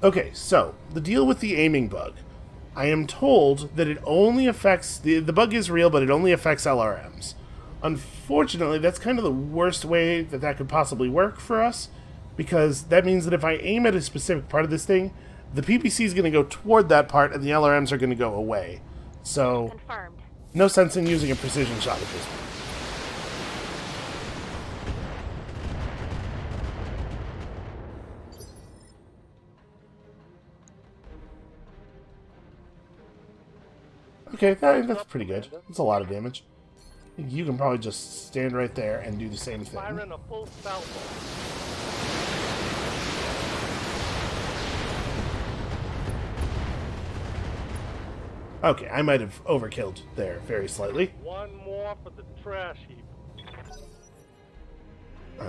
Speaker 1: Okay, so, the deal with the aiming bug. I am told that it only affects... The bug is real, but it only affects LRMs. Unfortunately, that's kind of the worst way that could possibly work for us, because that means that if I aim at a specific part of this thing, the PPC is going to go toward that part, and the LRMs are going to go away. So,
Speaker 2: Confirmed.
Speaker 1: no sense in using a precision shot at this point. Okay, that's pretty good. That's a lot of damage. You can probably just stand right there and do the same thing.
Speaker 3: Firing a full salvo.
Speaker 1: Okay, I might have overkilled there very slightly.
Speaker 3: One more for the trash heap.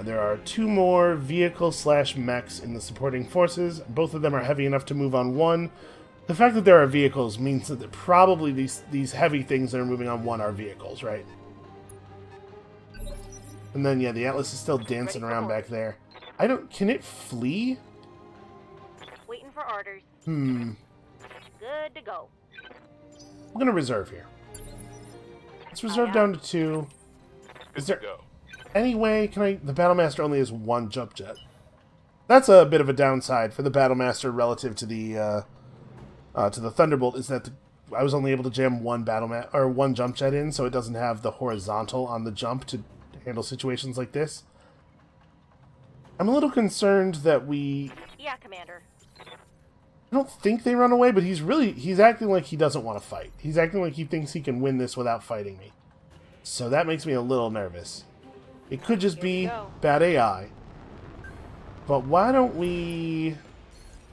Speaker 1: There are 2 more vehicle/mechs in the supporting forces. Both of them are heavy enough to move on 1. The fact that there are vehicles means that probably these heavy things that are moving on 1 are vehicles, right? And then, yeah, the Atlas is still dancing around back there. I don't... Can it flee?
Speaker 2: Waiting for orders.
Speaker 1: Hmm.
Speaker 2: Good to go.
Speaker 1: I'm going to reserve here. Let's reserve down to 2. Is there any way... Can I... The Battlemaster only has 1 jump jet. That's a bit of a downside for the Battlemaster relative to the Thunderbolt, is that I was only able to jam 1 one jump jet in, so it doesn't have the horizontal on the jump to handle situations like this. I'm a little concerned that we...
Speaker 2: Yeah, Commander.
Speaker 1: I don't think they run away, but he's acting like he doesn't want to fight. He's acting like he thinks he can win this without fighting me. So that makes me a little nervous. It could just be bad AI. But why don't we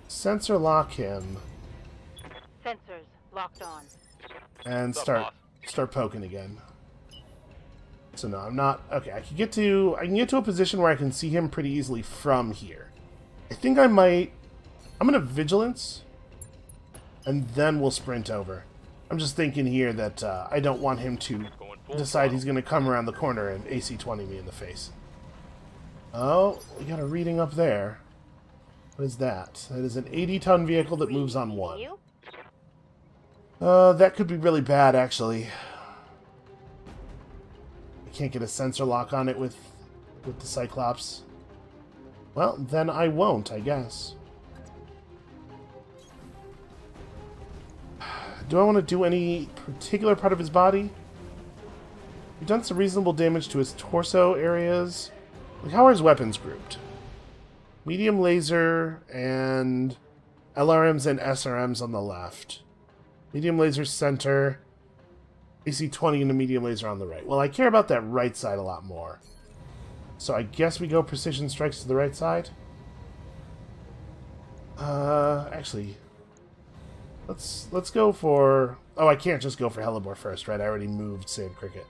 Speaker 1: sensor lock him
Speaker 2: Sensors locked on.
Speaker 1: and start poking again. So no, I'm not... Okay, I can get to a position where I can see him pretty easily from here. I think I might... I'm going to Vigilance, and then we'll sprint over. I'm just thinking here that I don't want him to decide he's going to come around the corner and AC-20 me in the face. Oh, we got a reading up there. What is that? That is an 80-ton vehicle that moves on 1. That could be really bad, actually. I can't get a sensor lock on it with the Cyclops. Well, then I won't, I guess. Do I want to do any particular part of his body? We've done some reasonable damage to his torso areas. Like, how are his weapons grouped? Medium laser and LRMs and SRMs on the left. Medium laser center. AC-20 and a medium laser on the right. Well, I care about that right side a lot more. So I guess we go precision strikes to the right side? Actually... Let's go for... Oh, I can't just go for Hellebore first, right? I already moved Sand Cricket.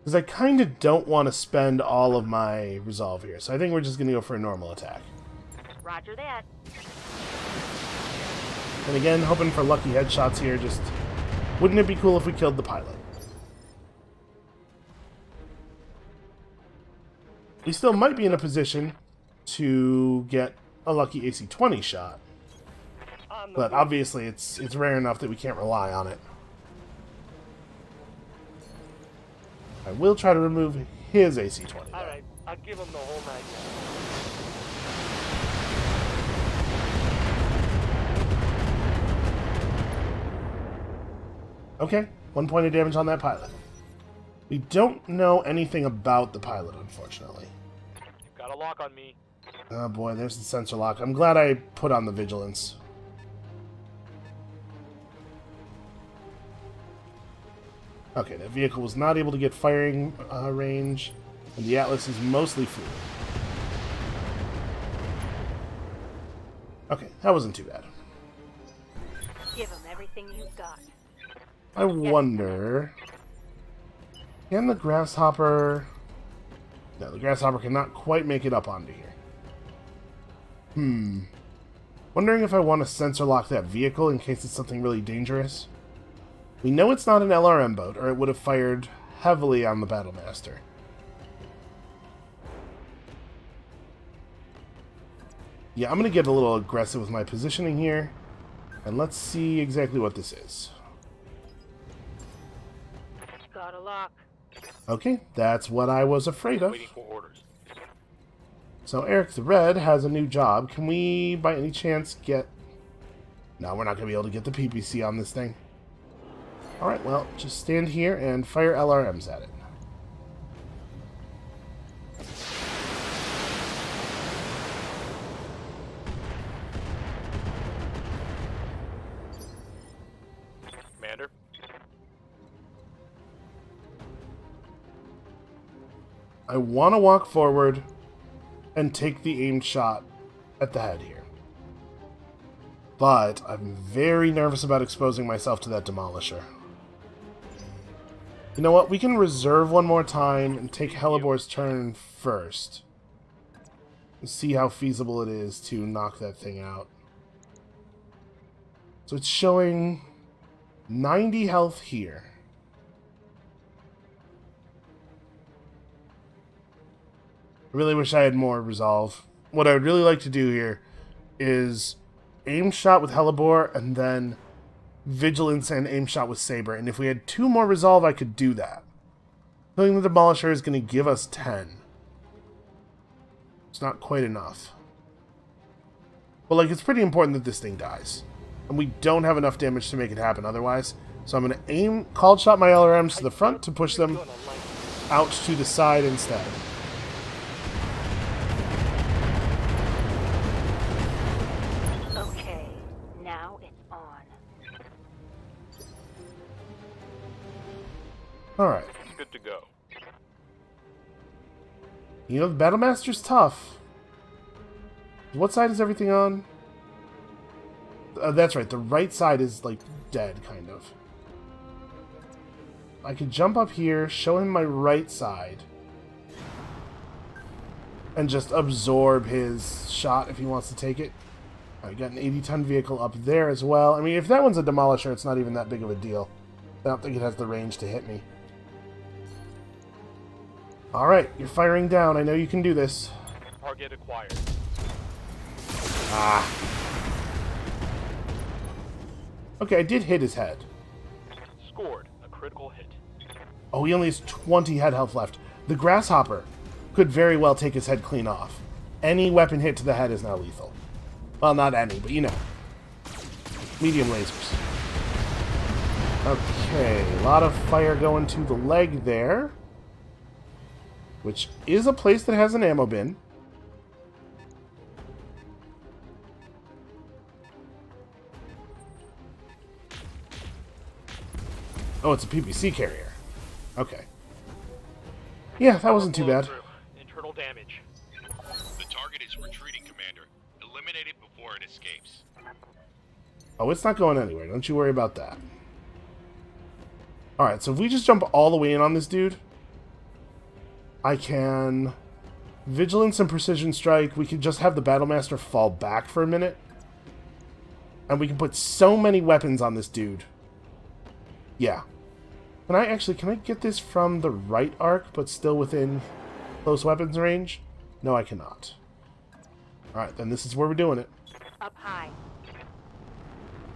Speaker 1: Because I kind of don't want to spend all of my resolve here. So I think we're just going to go for a normal attack.
Speaker 2: Roger that.
Speaker 1: And again, hoping for lucky headshots here. Just... Wouldn't it be cool if we killed the pilot? We still might be in a position to get a lucky AC-20 shot. But obviously it's rare enough that we can't rely on it. I will try to remove his AC-20.
Speaker 3: Alright, I'll give him the whole 9 yards.
Speaker 1: Okay, 1 point of damage on that pilot. We don't know anything about the pilot, unfortunately.
Speaker 3: You've got a lock on me.
Speaker 1: Oh boy, there's the sensor lock. I'm glad I put on the vigilance. Okay, that vehicle was not able to get firing range, and the Atlas is mostly fluid. Okay, that wasn't too bad.
Speaker 2: Give him everything you've got.
Speaker 1: I wonder... Can the Grasshopper... No, the Grasshopper cannot quite make it up onto here. Wondering if I want to sensor lock that vehicle in case it's something really dangerous. We know it's not an LRM boat, or it would have fired heavily on the Battlemaster. Yeah, I'm going to get a little aggressive with my positioning here. And let's see exactly what this is.
Speaker 2: Got a lock.
Speaker 1: Okay, that's what I was afraid of.
Speaker 3: Waiting for orders.
Speaker 1: So Eric the Red has a new job. Can we, by any chance, get... No, we're not going to be able to get the PPC on this thing. Alright, well, just stand here and fire LRMs at it.
Speaker 3: Commander.
Speaker 1: I want to walk forward and take the aimed shot at the head here. But I'm very nervous about exposing myself to that Demolisher. You know what? We can reserve one more time and take Hellebore's turn first. see how feasible it is to knock that thing out. So it's showing 90 health here. I really wish I had more resolve. What I would really like to do here is aim shot with Hellebore and then vigilance and aim shot with Saber. And if we had 2 more resolve, I could do that. Killing the Demolisher is going to give us 10. It's not quite enough. But, like, it's pretty important that this thing dies. And we don't have enough damage to make it happen otherwise. So I'm going to aim, cold shot my LRMs to the front to push them out to the side instead.
Speaker 2: Okay, now it's on.
Speaker 1: Alright.
Speaker 3: Good to go.
Speaker 1: You know, the Battlemaster's tough. What side is everything on? That's right, the right side is, like, dead, kind of. I could jump up here, show him my right side, and just absorb his shot if he wants to take it. I got an 80-ton vehicle up there as well. I mean, if that one's a Demolisher, it's not even that big of a deal. I don't think it has the range to hit me. Alright, you're firing down. I know you can do this.
Speaker 3: Target acquired.
Speaker 1: Ah. Okay, I did hit his head.
Speaker 3: Scored a critical hit.
Speaker 1: Oh, he only has 20 head health left. The Grasshopper could very well take his head clean off. Any weapon hit to the head is now lethal. Well, not any, but you know. Medium lasers. Okay, a lot of fire going to the leg there. Which is a place that has an ammo bin. Oh, it's a PPC carrier. Okay. Yeah, that wasn't too bad.
Speaker 3: Internal damage.
Speaker 4: The target is retreating, Commander. Eliminate it before it escapes.
Speaker 1: Oh, it's not going anywhere. Don't you worry about that. Alright, so if we just jump all the way in on this dude, I can vigilance and precision strike. We could just have the Battlemaster fall back for a minute. And we can put so many weapons on this dude. Yeah. Can I get this from the right arc, but still within close weapons range? No, I cannot. Alright, then this is where we're doing it.
Speaker 2: Up high.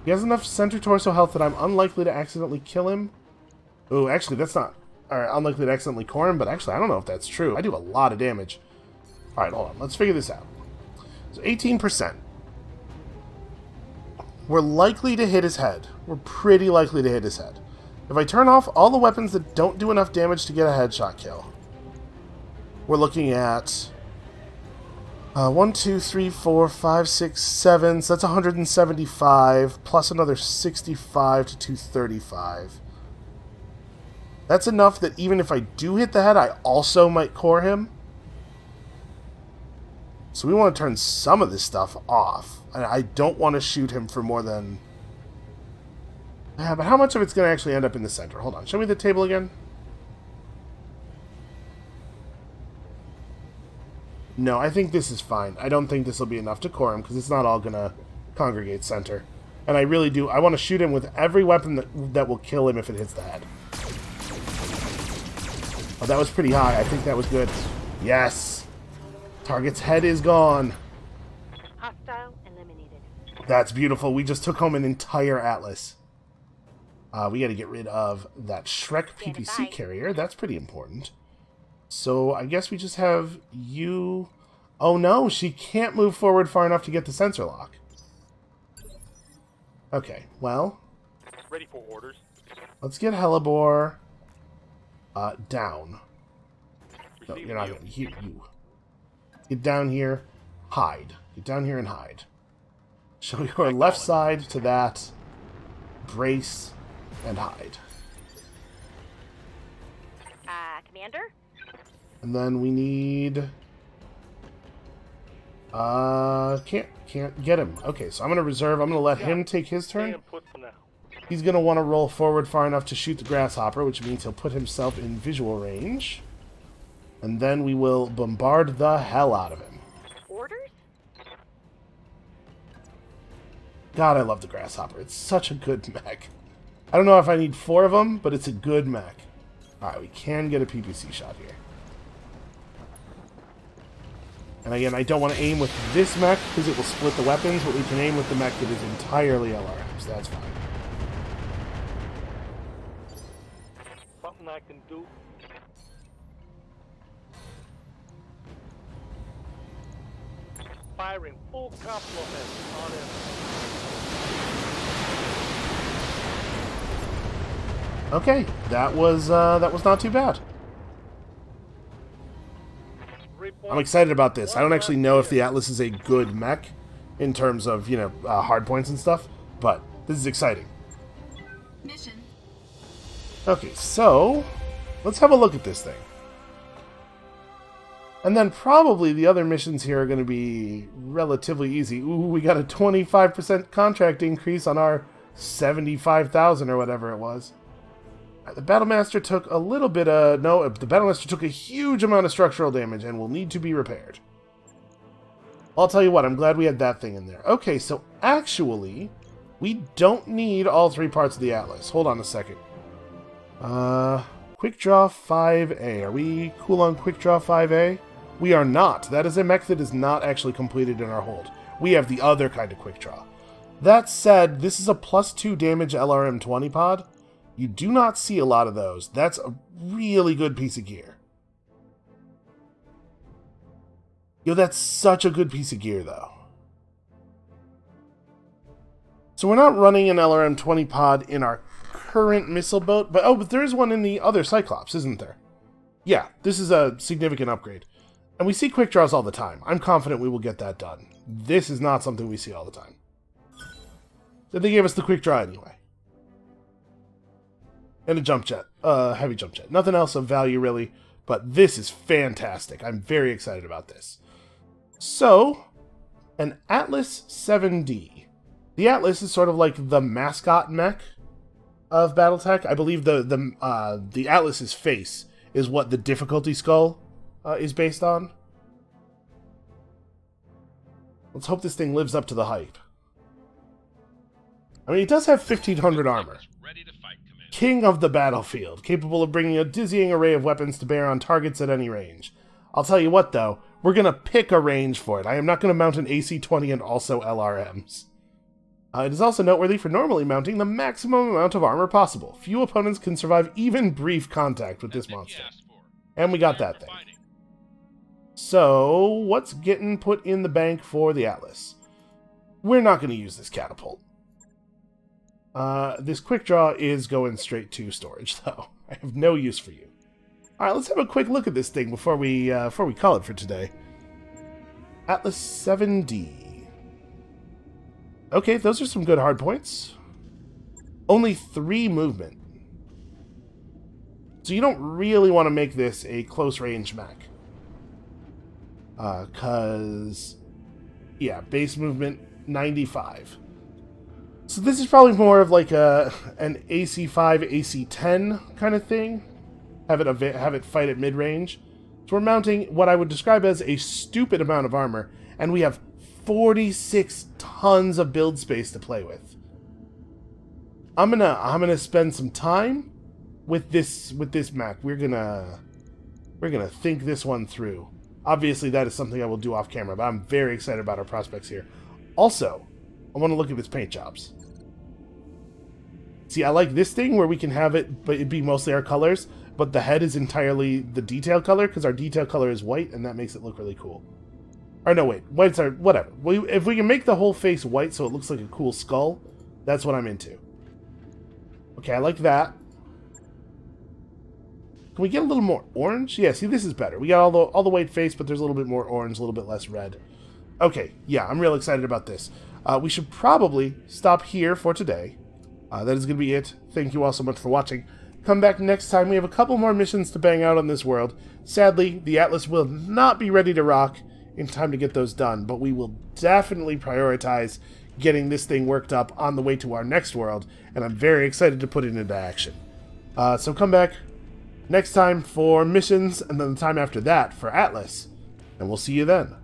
Speaker 1: He has enough center torso health that I'm unlikely to accidentally kill him. Oh, actually, that's not... Alright, unlikely to accidentally core him, but actually, I don't know if that's true. I do a lot of damage. Alright, hold on. Let's figure this out. So, 18%. We're likely to hit his head. We're pretty likely to hit his head. If I turn off all the weapons that don't do enough damage to get a headshot kill, we're looking at 1, 2, 3, 4, 5, 6, 7. So that's 175 plus another 65 to 235. That's enough that even if I do hit the head, I also might core him. So we want to turn some of this stuff off. And I don't want to shoot him for more than... Yeah, but how much of it's going to actually end up in the center? Hold on, show me the table again. No, I think this is fine. I don't think this will be enough to core him, because it's not all going to congregate center. And I really do... I want to shoot him with every weapon that will kill him if it hits the head. Oh, that was pretty high. I think that was good. Yes! Target's head is gone.
Speaker 2: Hostile eliminated.
Speaker 1: That's beautiful. We just took home an entire Atlas. We gotta get rid of that Shrek PPC carrier. That's pretty important. So I guess we just have you... Oh no, she can't move forward far enough to get the sensor lock. Okay, well...
Speaker 3: Ready for orders.
Speaker 1: Let's get Hellebore... down. No, you're not going to. Here, you. Get down here. Hide. Get down here and hide. Show your left side to that. Brace. And hide.
Speaker 2: Commander?
Speaker 1: And then we need... Can't get him. Okay, so I'm going to reserve. I'm going to let him take his turn. He's going to want to roll forward far enough to shoot the Grasshopper, which means he'll put himself in visual range. And then we will bombard the hell out of him. God, I love the Grasshopper. It's such a good mech. I don't know if I need 4 of them, but it's a good mech. Alright, we can get a PPC shot here. And again, I don't want to aim with this mech because it will split the weapons, but we can aim with the mech that is entirely LRM, so that's fine.
Speaker 3: Something I can do. Firing full complement on him.
Speaker 1: Okay, that was not too bad. I'm excited about this. I don't actually know if the Atlas is a good mech in terms of, you know, hard points and stuff, but this is exciting.
Speaker 5: Mission.
Speaker 1: Okay, so let's have a look at this thing. And then probably the other missions here are going to be relatively easy. Ooh, we got a 25% contract increase on our 75,000 or whatever it was. The Battlemaster took a little bit of... No, the Battlemaster took a huge amount of structural damage and will need to be repaired. I'll tell you what, I'm glad we had that thing in there. Okay, so actually, we don't need all 3 parts of the Atlas. Hold on a second. Quick Draw 5A. Are we cool on Quick Draw 5A? We are not. That is a mech that is not actually completed in our hold. We have the other kind of Quick Draw. That said, this is a +2 damage LRM 20 pod. You do not see a lot of those. That's a really good piece of gear. Yo, that's such a good piece of gear, though. So we're not running an LRM 20 pod in our current missile boat, but there is one in the other Cyclops, isn't there? Yeah, this is a significant upgrade. And we see quick draws all the time. I'm confident we will get that done. This is not something we see all the time. So they gave us the quick draw anyway. And a jump jet. Heavy jump jet. Nothing else of value, really. But this is fantastic. I'm very excited about this. So, an Atlas 7D. The Atlas is sort of like the mascot mech of BattleTech. I believe the Atlas's face is what the difficulty skull is based on. Let's hope this thing lives up to the hype. I mean, it does have 1500 armor. King of the battlefield, capable of bringing a dizzying array of weapons to bear on targets at any range. I'll tell you what, though, we're going to pick a range for it. I am not going to mount an AC-20 and also LRMs. It is also noteworthy for normally mounting the maximum amount of armor possible. Few opponents can survive even brief contact with this monster. And we got that thing. So, what's getting put in the bank for the Atlas? We're not going to use this catapult. This quick draw is going straight to storage, though. I have no use for you. Alright, let's have a quick look at this thing before we call it for today. Atlas 7D. Okay, those are some good hard points. Only 3 movement. So you don't really want to make this a close range mech. Cause yeah, base movement 95. So this is probably more of like an AC5, AC10 kind of thing. Have it fight at mid-range. So we're mounting what I would describe as a stupid amount of armor, and we have 46 tons of build space to play with. I'm gonna spend some time with this mech. We're gonna think this one through. Obviously, that is something I will do off camera, but I'm very excited about our prospects here. Also, I want to look at its paint jobs. See, I like this thing where we can have it, but it'd be mostly our colors, but the head is entirely the detail color, because our detail color is white, and that makes it look really cool. Or no, wait, whites are, whatever. If we can make the whole face white so it looks like a cool skull, that's what I'm into. Okay, I like that. Can we get a little more orange? Yeah, see, this is better. We got all the white face, but there's a little bit more orange, a little bit less red. Okay, yeah, I'm real excited about this. We should probably stop here for today. That is going to be it. Thank you all so much for watching. Come back next time. We have a couple more missions to bang out on this world. Sadly, the Atlas will not be ready to rock in time to get those done, but we will definitely prioritize getting this thing worked up on the way to our next world, and I'm very excited to put it into action. So come back next time for missions, and then the time after that for Atlas, and we'll see you then.